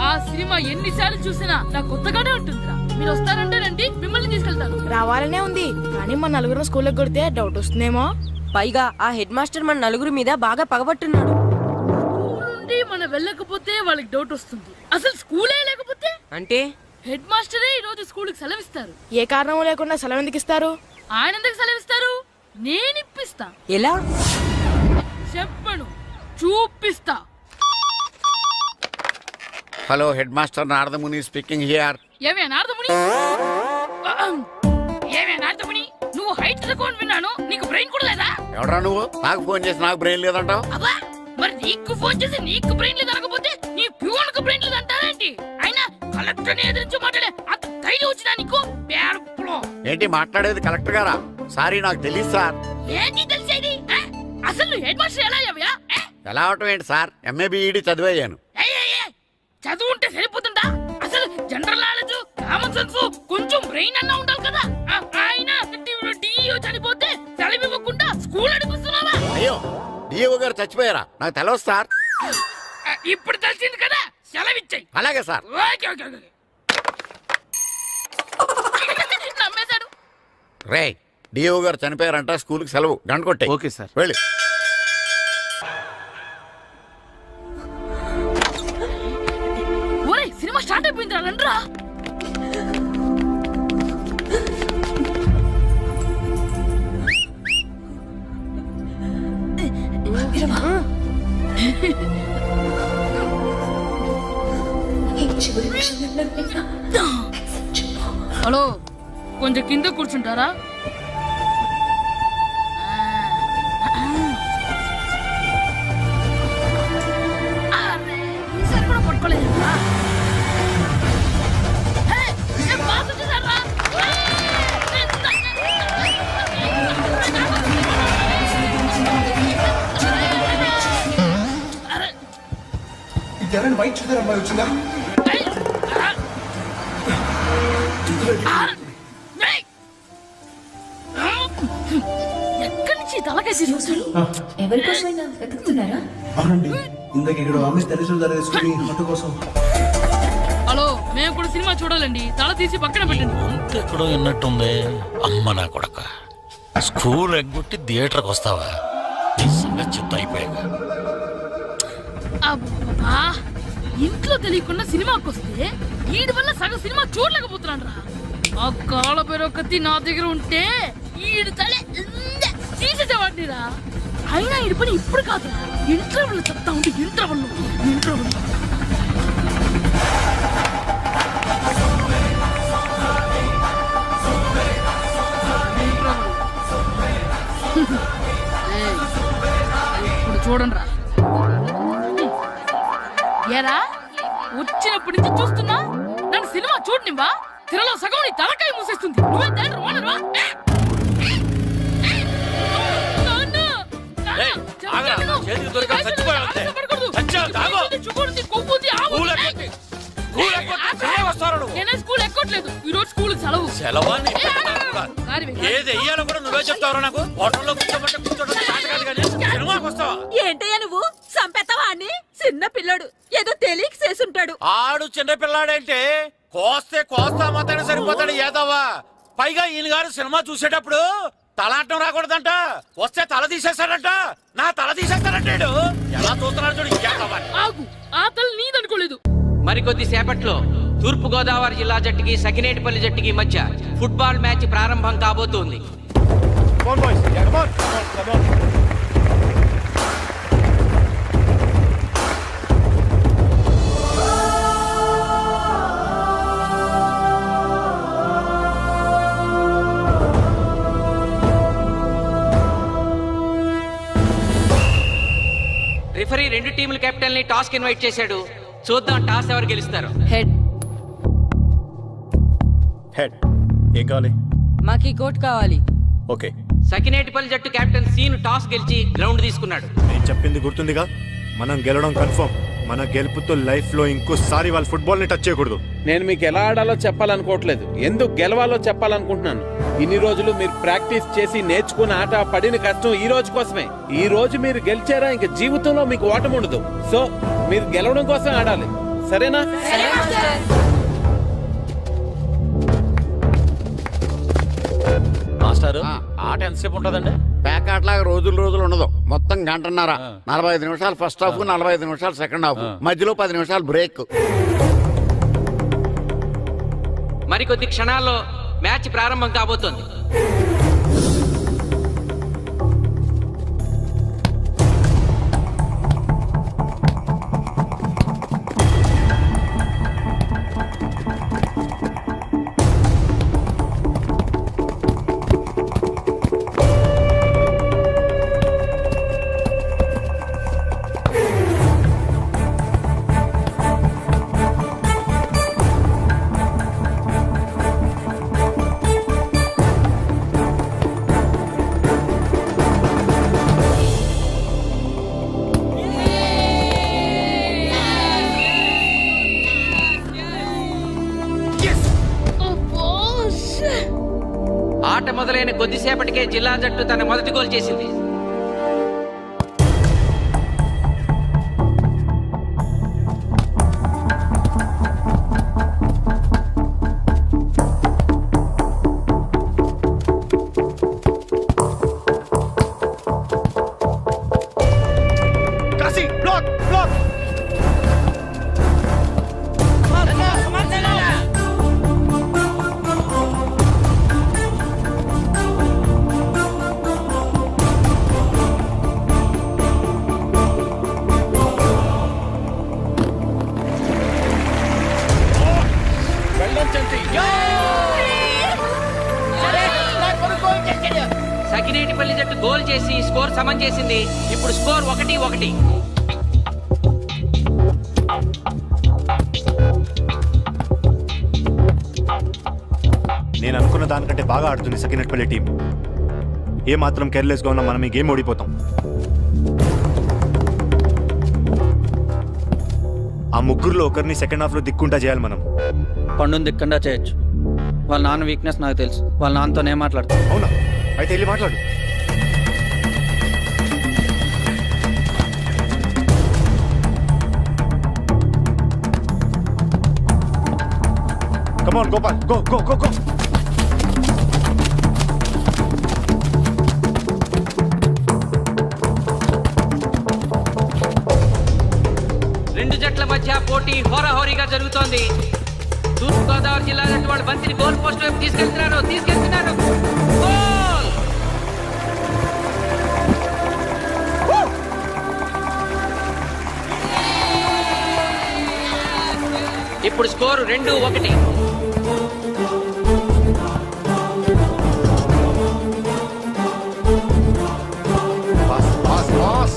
ఆ సినిమా ఎన్నిసార్లు చూసినా నాకు కొత్తగానే ఉంటుందిరా. మీరు వస్తారంటే రండి, మిమ్మల్ని తీసుకెళ్తాను. రావాలనే ఉంది కానీ మన నలుగురు స్కూల్ కొడితే డౌట్ వస్తుందేమో. పైగా ఆ హెడ్ మాస్టర్ మన నలుగురు మీద బాగా పగబట్టున్నాడు. స్కూల్ నుండి మనం వెళ్ళకపోతే వాళ్ళకి డౌట్ వస్తుంది. అసలు స్కూలే లేకపోతే అంటే హెడ్ మాస్టరే ఈ రోజు స్కూల్ కి సెలవిస్తారు. ఏ కారణం లేకుండా సెలవు ఎందుకు ఇస్తారు? ఆయన ఎందుకు సెలవిస్తారు? నేను ఇప్పిస్తా. ఎలా చెప్పను, చూపిస్తా. Hello, head master Naradamuni speaking here. ఏమే నారదముని, నువ్వు హైట్ తక్కువ విన్నాను, నీకు బ్రెయిన్ కూడా లేదా? ఎవడా నువ్వు? నాకు ఫోన్ చేసి నాకు బ్రెయిన్ లేదంటావు? అబ్బా, మరి నీకు ఫోన్ చేసి నీకు బ్రెయిన్ లేదు అనకపోతే నీ ప్యూన్ కు బ్రెయిన్ లేదు అంటారేంటి? అయినా కలెక్టర్ ని ఎదిరించి మాట్లాడే అంత ధైర్యం వచ్చినా నీకు? ఏంటి మాట్లాడేది కలెక్టర్ గారా? సారీ, నాకు తెలియదు సార్. ఏంటి తెలిసేది? అసలు నువ్వు హెడ్ మాస్టర్ ఎలా అయ్యావ్యా? ఎలా అవటం ఏంటి సార్, ఎంఏ బిఈడి చదివయ్యాను. చదువు ఉంటే సరిపోతుందా? అసలు జనరల్ నాలెడ్జ్, కామన్ సెన్స్, కొంచెం బ్రెయిన్ అన్నా ఉండాలి కదా. ఆయన డిఇఓ చనిపోతే సెలవివ్వకుండా స్కూల్ అడుగుతున్నావా? అయ్యో, డిఓ గారు చచ్చిపోయారా? నాకు తెలవదు సార్. ఇప్పుడు తెలిసింది కదా, సెలవిచ్చాయి. అలాగే సార్. నమ్మేశాడు. రే, డిఓ గారు చనిపోయారంట, స్కూల్కి సెలవు, గంట కొట్టే. Okay sir. వెళ్ళి కొంచెం కింద కూర్చుంటారా? అరే, ఈసారి కూడా పట్టుకోలేదు. వైట్ చూద్దరు అమ్మాయి వచ్చిందా? ఎక్కడి నుంచి తలకేసి చూస్తాడు? ఎవరికోసమైనా వెతుకుతున్నారా? అవునండి, ఇందాక ఇక్కడ అమ్మాయి తల్లిదండ్రులు వేసుకుని ఆటో కోసం. హలో, మేము కూడా సినిమా చూడాలండి. తల తీసి పక్కన పెట్టండి. ఎక్కడో విన్నట్టుంది. అమ్మ నా కొడక, స్కూల్ ఎగ్గొట్టి థియేటర్కి వస్తావా? నిజంగా చెత్త అయిపోయాక. అబ్బా, ఇంట్లో తెలియకుండా సినిమాకి వస్తే వీడి వల్ల సగం సినిమా చూడలేకపోతున్నాను రా. ఆ కాళ్ళ పేరొకటి నా దగ్గర ఉంటే ఈడు తలే తీసేసేవాడిని రా. అయినా ఈడి పని ఇప్పుడు కాదురా, ఇంటర్వెల్ చెప్తా ఉంటే ఇంటర్వెల్ ఇప్పుడు చూడండి రా. ఏరా, వచ్చినప్పటి నుంచి చూస్తున్నా నన్ను సినిమా చూడనివ్వా? తిరలో సగం నీ తలకాయ మూసేస్తుంది. నువ్వే తండ్రి ఓనర్వా? స్కూల్ ఎక్కట్లేదు. ఈ రోజు స్కూల్ సెలవు. ఏంటయ్యా నువ్వు సంపెత్తవా అని? చిన్న పిల్లడు ఏదో తెలియక చేసుంటాడు. ఆడు చిన్న పిల్లాడంటే కోస్తే కోస్తా మాత్రమే సరిపోతాడు ఏదవ్వా. పైగా ఈయన గారు సినిమా చూసేటప్పుడు తలాటం రాకూడదంట. వస్తే తల తీసేస్తాడంట. నా తల తీసేస్తాడంటాడు. ఎలా చూస్తున్నాడు చూడు. ఇంకేదవ్వా ఆగు, ఆ తల నీదనుకోలేదు. మరికొద్ది సేపట్లో తూర్పు గోదావరి జిల్లా జట్టుకి సకినేటిపల్లి జట్టుకి మధ్య ఫుట్బాల్ మ్యాచ్ ప్రారంభం కాబోతోంది. రిఫరీ రెండు టీముల కెప్టెన్ ని టాస్ కి ఇన్వైట్ చేశాడు. చూద్దాం టాస్ ఎవరు గెలుస్తారు. హెడ్. హెడ్. ఏం కావాలి? మాకి కోట్ కావాలి. ఓకే. సకినేటిపల్లి జట్టు కెప్టెన్ సీను టాస్ గెలిచి గ్రౌండ్ తీసుకున్నాడు. నేను చెప్పింది గుర్తుందిగా, మనం గెలవడం కన్ఫర్మ్. మన గెలుపుతో లైఫ్ లో ఇంకోసారి వాళ్ళ ఫుట్బాల్ ని టచ్ చేయకూడదు. నేను మీకు ఎలా ఆడాలో చెప్పాలనుకోవట్లేదు, ఎందుకు గెలవాలో చెప్పాలనుకుంటున్నాను. ఇన్ని రోజులు మీరు ప్రాక్టీస్ చేసి నేర్చుకున్న ఆట పడిన కష్టం ఈ రోజు కోసమే. ఈ రోజు మీరు గెలిచారా ఇంక జీవితంలో మీకు ఓటమి ఉండదు. సో మీరు గెలవడం కోసం ఆడాలి, సరేనా? మాస్టర్, ఆట ఎంతసేపు ఉంటుందండి? పేకాట్లాగా రోజులు ఉండదు. మొత్తం గంటన్నర. 45 నిమిషాలు ఫస్ట్ హాఫ్, 45 నిమిషాలు సెకండ్ హాఫ్, మధ్యలో 10 నిమిషాలు బ్రేక్. మరికొద్ది క్షణాల్లో మ్యాచ్ ప్రారంభం కాబోతోంది. ఆట మొదలైన కొద్దిసేపటికే జిల్లా జట్టు తన మొదటి గోల్ చేసింది. సకినేటిపల్లి జట్టు గోల్ చేసి స్కోర్ సమం చేసింది. ఇప్పుడు స్కోర్ 1-1. నేను అనుకున్న దానికంటే బాగా ఆడుతుంది సకినట్పల్లి టీం. ఏ మాత్రం కేర్లెస్గా ఉన్నా మనం ఈ గేమ్ ఓడిపోతాం. ఆ ముగ్గురులో ఒకరిని సెకండ్ హాఫ్లో దిక్కుంటా చేయాలి మనం. పండుని దిక్కుండా చేయొచ్చు. వాళ్ళ నాన్న వీక్నెస్ నాకు తెలుసు. వాళ్ళ నాన్నతో నేను మాట్లాడతాను. అవునా? అయితే వెళ్ళి మాట్లాడు. Come on, Gopal. Go, go, go, go. రెండు జట్ల మధ్య పోటీ హోరాహోరీగా జరుగుతోంది. తూర్పుగోదావరి జిల్లా జట్టు వాళ్ళు బంతిని గోల్ పోస్ట్ వైపు తీసుకెళ్తున్నారు. గోల్! ఇప్పుడు score 2-1. Pass, pass, pass.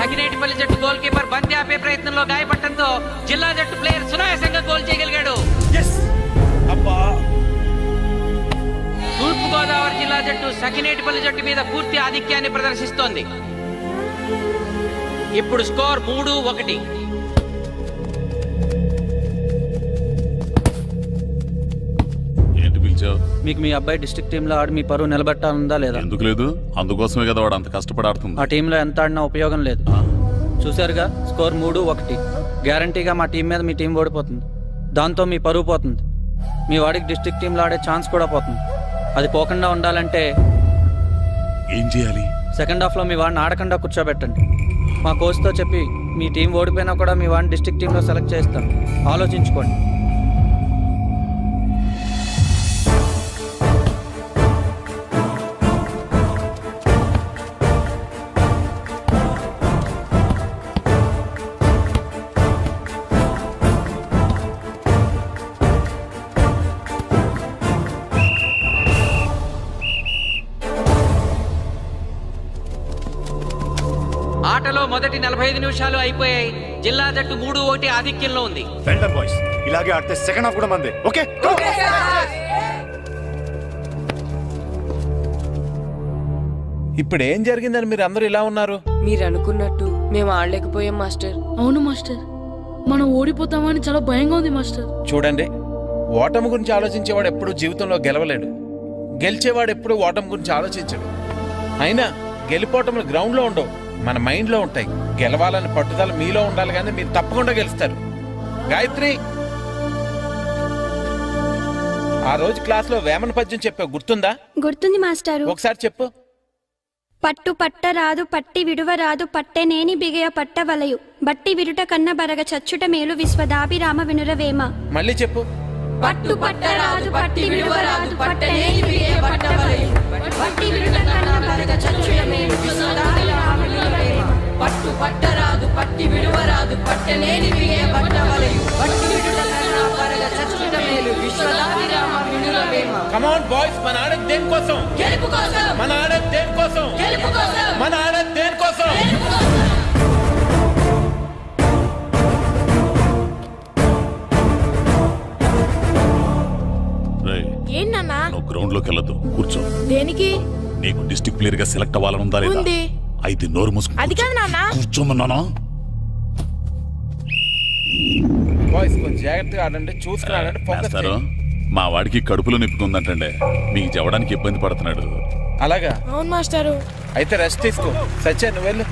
Sakinetipalli జట్టు గోల్ కీపర్ బంతి ఆపే ప్రయత్నంలో గాయపడటంతో జిల్లా జట్టు ప్లేయర్ సునాయాసంగా గోల్ చేయగలిగాడు. తూర్పు గోదావరి జిల్లా జట్టు సకినేటిపల్లి జట్టు మీద పూర్తి ఆధిక్యాన్ని ప్రదర్శిస్తోంది. ఇప్పుడు స్కోర్ 3-1. ఏంటి పిలిచావు? మీకు మీ అబ్బాయి డిస్ట్రిక్ట్ టీంలో ఆడి మీ పరువు నిలబెట్టాలందా లేదా? ఎందుకు లేదు? అందుకోసమే కదా వాడు అంత కష్టపడి ఆడుతుంది. ఆ టీంలో ఎంత ఆడినా ఉపయోగం లేదు. చూసారుగా, స్కోర్ 3-1. గ్యారంటీగా మా టీం మీద మీ టీం ఓడిపోతుంది. దాంతో మీ పరువు పోతుంది. మీ వాడికి డిస్ట్రిక్ట్ టీంలో ఆడే ఛాన్స్ కూడా పోతుంది. అది పోకుండా ఉండాలంటే ఏం చేయాలి? సెకండ్ హాఫ్లో మీ వాడిని ఆడకుండా కూర్చోబెట్టండి. మా కోచ్తో చెప్పి మీ టీం ఓడిపోయినా కూడా మీ వాడిని డిస్ట్రిక్ట్ టీంలో సెలెక్ట్ చేస్తాం. ఆలోచించుకోండి. ఆటలో మొదటి 45 నిమిషాలు అయిపోయాయి. జిల్లా జట్టు 3-1 ఆధిక్యంలో ఉంది. వెల్డన్ బాయ్స్, ఇలాగే ఆడితే సెకండ్ హాఫ్ కూడా మందే. Okay, go. ఇప్పుడు ఏం జరిగిందని మీరు అందరూ ఇలా ఉన్నారు? మీరు అనుకున్నట్టు మేము ఆడలేకపోయాం మాస్టర్. అవును మాస్టర్, మనం ఓడిపోతామని చాలా భయంగా ఉంది మాస్టర్. చూడండి, ఓటమి గురించి ఆలోచించేవాడు ఎప్పుడు జీవితంలో గెలవలేడు. గెలిచేవాడు ఎప్పుడు ఓటమి గురించి ఆలోచించడు. అయినా గెలిపోవటంలో గ్రౌండ్లో ఉండవు, మన మైండ్లో ఉంటాయి. గెలవాలని పట్టుదల మీలో ఉండాలి, కానీ మీరు తప్పకుండా గెలుస్తారు. గాయత్రి, ఆ రోజు క్లాస్లో వేమన పద్యం చెప్పావు, గుర్తుందా? గుర్తుంది మాస్టారు. ఒకసారి చెప్పు. పట్టు పట్టరాదు పట్టి విడువరాదు పట్టెనేని బిగయ పట్టవలయు బట్టి విరుట కన్న బరగ చచ్చుట మేలు విశ్వదాభిరామ వినురవేమ. మళ్ళీ చెప్పు. పట్టు పట్టరాదు పట్టి విడువరాదు పట్టనేని బిగయ పట్టవలయు బట్టి విరుట కన్న బరగ చచ్చుట మేలు విశ్వదాభిరామ వినురవేమ. పట్టు పట్టరాదు పట్టి విడువరాదు పట్టనేని బిగయ పట్టవలయు బట్టి విరుట కన్న బరగ చచ్చుట మేలు విశ్వదాభిరామ వినురవేమ. కమ్ ఆన్ బాయ్స్, మన ఆడేది దేనికోసం? గెలుపు కోసం. మన ఆడేది దేనికోసం? గెలుపు కోసం. మన ఆడేది దేనికోసం? గెలుపు కోసం. ఏంటన్నా నువ్వు గ్రౌండ్ లోకి వెళ్ళదు, కూర్చో. దేనికి? నీకు డిస్ట్రిక్ట్ ప్లేయర్ గా సెలెక్ట్ అవ్వాలనుందా లేదా? అయితే నోరు మూసుకు అది కాదు నాన్న. కూర్చోమన్నానా? బాయ్స్ కొంచెం జాగ్రత్తగా ఆడండి, చూసుకుని ఆడండి, ఫోకస్ మాస్టారు, చేయండి. మా వాడికి కడుపులో నొప్పుకుందంటండే, మీకు చెప్పడానికి ఇబ్బంది పడుతున్నాడు. అలాగా? అవును మాస్టారు. అయితే రెస్ట్ తీసుకో. సత్య, నువ్వు వెళ్ళు.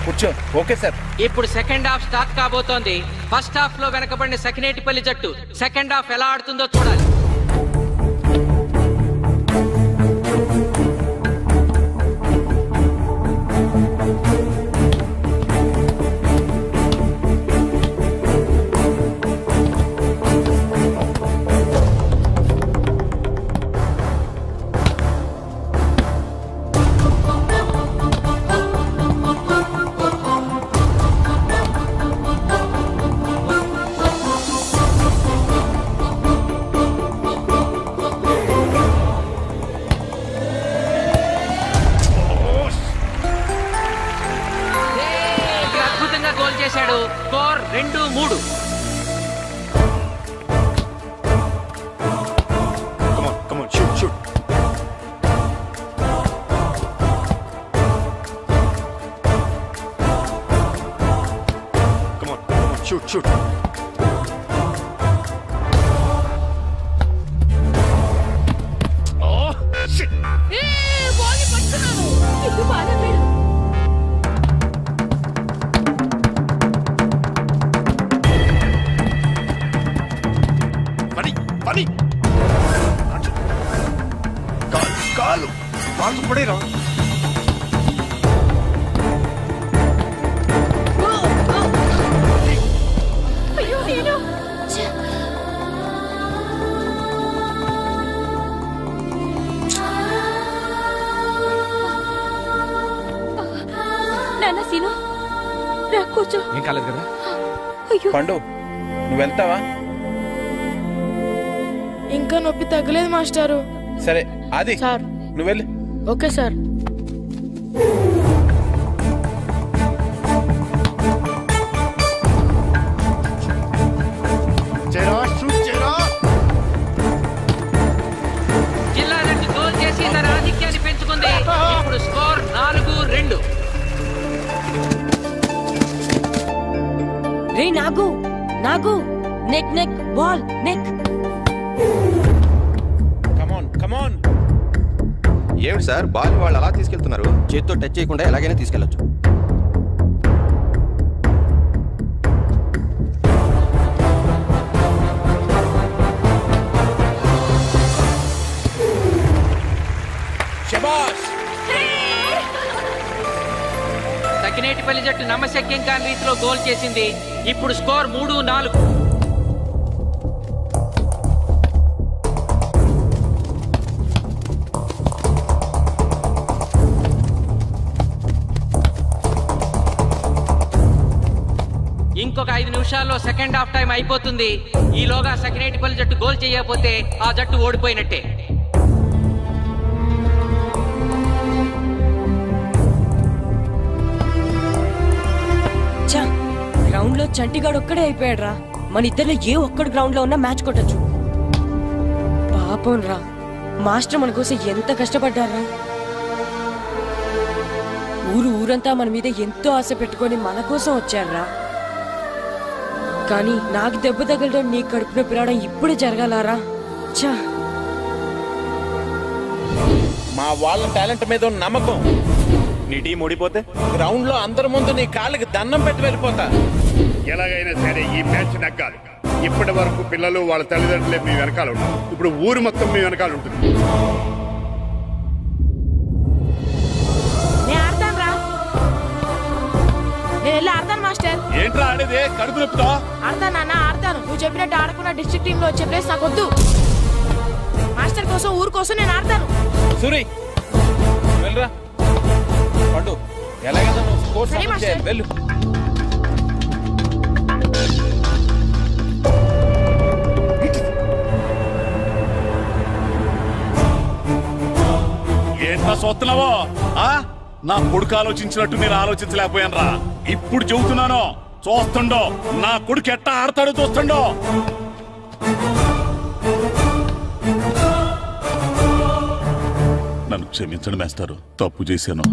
కూర్చో. Okay sir. ఇప్పుడు సెకండ్ హాఫ్ స్టార్ట్ కాబోతోంది. ఫస్ట్ హాఫ్ లో వెనకబడిన సకినేటిపల్లి జట్టు సెకండ్ హాఫ్ ఎలా ఆడుతుందో చూడాలి. అద్భుతంగా గోల్ చేశాడు. Score 2-3. Come on, shoot. Come on, shoot. Oh, shit. Ball పట్టుకున్నాను. ఇల్లు బాధపడు. పని కాలు పడేరా. అయ్యో నేను నాన్న సీను రా కూర్చో. ఏం కాలేదు కదా? అయ్యో పండు, నువ్వు వెళ్తావా? ఇంకా నొప్పి తగ్గలేదు మాస్టారు. సరే అది సార్. నువ్వు వెళ్ళి. Okay sir. జిల్లా జట్టు గోల్ చేసి తన ఆధిక్యాన్ని పెంచుకుంది. ఇప్పుడు స్కోర్ 4-2. రే నాగు నెక్ బాల్ నెక్. కమాన్. ఏమిటి సార్, బాల్ వాళ్ళు అలా తీసుకెళ్తున్నారు? చేతితో టచ్ చేయకుండా ఎలాగైనా తీసుకెళ్లొచ్చు. శబాష్. సకినేటిపల్లి జట్టు నమ్మశక్యం కాని రీతిలో గోల్ చేసింది. ఇప్పుడు స్కోర్ 3-4. ఇంకొక 5 నిమిషాల్లో సెకండ్ హాఫ్ టైం అయిపోతుంది. ఈలోగా సకినేటిపల్లి జట్టు గోల్ చేయకపోతే ఆ జట్టు ఓడిపోయినట్టే. గ్రౌండ్ లో చంటిగాడు ఒక్కడే అయిపోయాడు రా. మన ఇద్దరిలో ఏ ఒక్కడు గ్రౌండ్ లో ఉన్నా మ్యాచ్ కొట్టచ్చు. పాపం రా, మాస్టర్ మన కోసం ఎంత కష్టపడ్డారా. ఊరంతా మన మీద ఎంతో ఆశ పెట్టుకొని మన కోసం వచ్చారా. కానీ నాకు దెబ్బ తగలడం, నీ కడుపు నొప్పి రావడం ఇప్పుడే జరగాలారా. చా, మా వాళ్ళ టాలెంట్ మీద ఉన్న నమ్మకం. నీ టీం ఓడిపోతే గ్రౌండ్ లో అందరి ముందు నీ కాళ్ళకి దండం పెట్టి వెళ్ళిపోతా. ఎలాగైనా సరే ఈ మ్యాచ్ నగ్గాలి. ఇప్పటి వరకు పిల్లలు వాళ్ళ తల్లిదండ్రులే మీ వెనకాల ఉంటారు. ఇప్పుడు ఊరు మొత్తం మీ వెనకాల ఉంటుంది. నేను ఆడతాను రా. నేను వెళ్ళి ఆడతాను మాస్టర్. ఏంట్రా ఆడేది? కడుపు నొప్పుతో ఆడతాను నాన్న, ఆడతాను. నువ్వు చెప్పినట్టు ఆడకుండా డిస్ట్రిక్ట్ టీమ్ లో వచ్చే ప్లేస్ నాకు వద్దు. మాస్టర్ కోసం, ఊరు కోసం నేను ఆడతాను. సూరి వెళ్ళరా. పండు, ఎలాగైనా నువ్వు స్కోర్ సరే, సాధించే. మాస్టర్. వెళ్ళు. ఏంట్రా చూస్తున్నావో? నా కొడుకు ఆలోచించినట్టు నేను ఆలోచించలేకపోయాను రా. ఇప్పుడు చెబుతున్నాను, చూస్తుండో నా కొడుకు ఎట్టా ఆడతాడో చూస్తుండో. నన్ను క్షమించండి మేస్టారు, తప్పు చేశాను.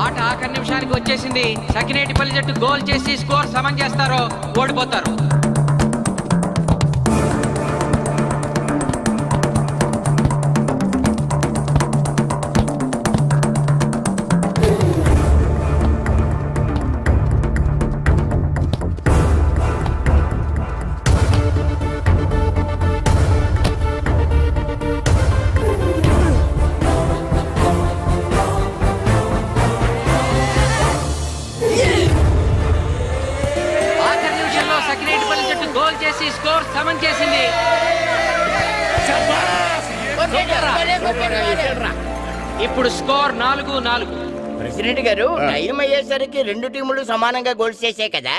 ఆట ఆఖరి నిమిషానికి వచ్చేసింది. సకినేటిపల్లి జట్టు గోల్ చేసి స్కోర్ సమం చేస్తారో ఓడిపోతారు. ఇప్పుడు స్కోర్ 4-4. ప్రెసిడెంట్ గారు టైం అయ్యేసరికి రెండు టీములు సమానంగా గోల్స్ చేసాయి కదా,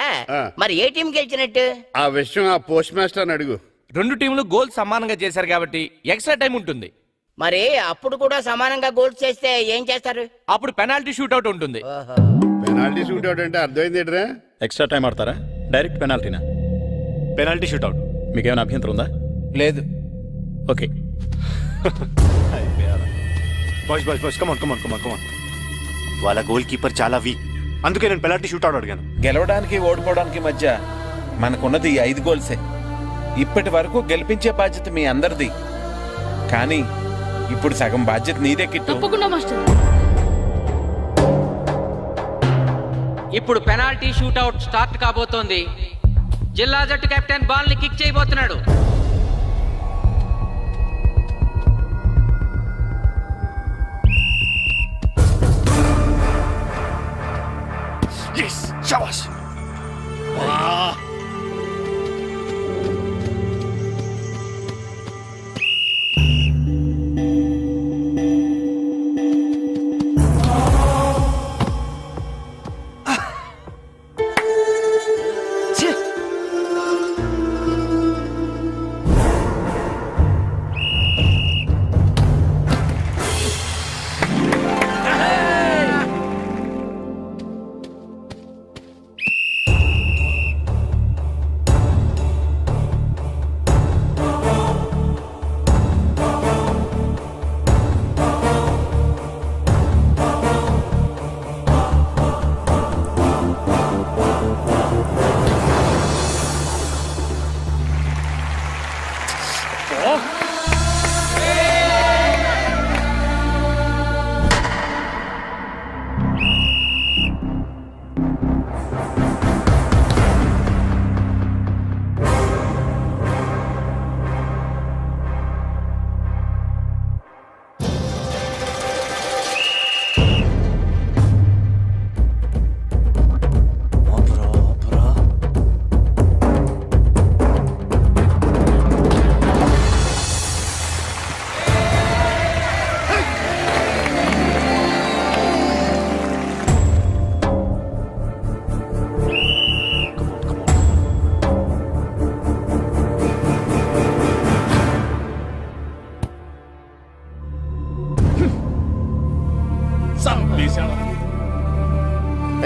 మరి ఏ టీం గెలిచినట్టు? ఆ విషయం ఆ పోస్ట్ మాస్టర్ అడుగు. 2 టీంలు గోల్ సమానంగా చేశారు కాబట్టి ఎక్స్ట్రా టైం ఉంటుంది. మరి అప్పుడు కూడా సమానంగా గోల్స్ చేస్తే ఏం చేస్తారు? అప్పుడు పెనాల్టీ షూట్అవుట్ ఉంటుంది. పెనాల్టీ షూట్ అవుట్ అంటే అర్థమైంది ఏంట్రా? ఎక్స్ట్రా టైం ఆడతారా డైరెక్ట్ పెనాల్టీనా? Penalty shootout. మీకేమైనా అభ్యంతరం ఉందా? లేదు. ఓకే. Boys come on. వాళ్ళ గోల్ కీపర్ చాలా వీక్, అందుకే నేను పెనాల్టీ షూట్అవుట్ అడిగాను. గెలవడానికి ఓడిపోవడానికి మధ్య మనకున్నది 5 గోల్సే. ఇప్పటి వరకు గెలిపించే బాధ్యత మీ అందరిది, కానీ ఇప్పుడు సగం బాధ్యత నీదే కిట్టు. తప్పకుండా మాస్టర్. ఇప్పుడు పెనాల్టీ షూట్అవుట్ స్టార్ట్ కాబోతోంది. జిల్లా జట్టు కెప్టెన్ బాల్ ని కిక్ చేయబోతున్నాడు.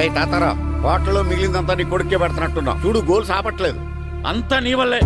ఏ తాతారా, హోటల్లో మిగిలిందంతా నీ కొడుకే పెడుతున్నట్టున్నావు. చూడు గోల్స్ ఆపట్లేదు. అంతా నీ వల్లే.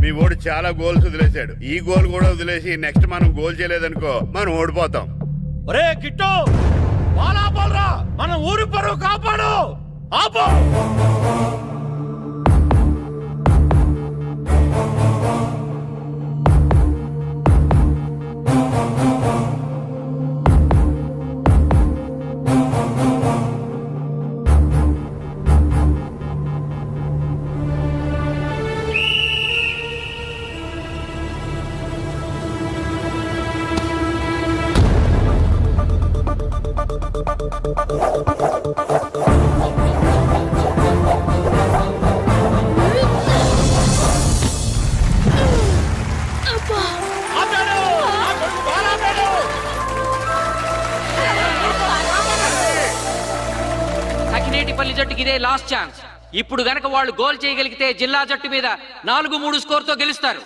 మీ ఓడి చాలా గోల్స్ వదిలేశాడు. ఈ గోల్ కూడా వదిలేసి నెక్స్ట్ మనం గోల్ చేయలేదనుకో మనం ఓడిపోతాం. ఒరే కిట్టు, బాల్ ఆపాలరా, మన ఊరి పరువు కాపాడు. ఆపు. సకినేటిపల్లి జట్టుకి ఇదే లాస్ట్ ఛాన్స్. ఇప్పుడు గనక వాళ్ళు గోల్ చేయగలిగితే జిల్లా జట్టు మీద 4-3 స్కోర్ తో గెలుస్తారు.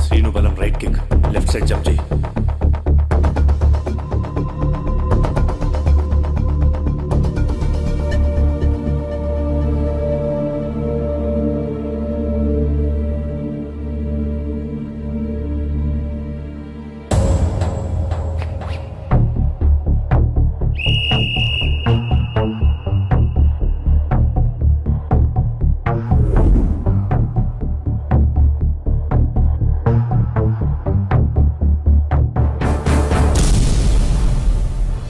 శ్రీను బలం right kick, left side jump చేయి.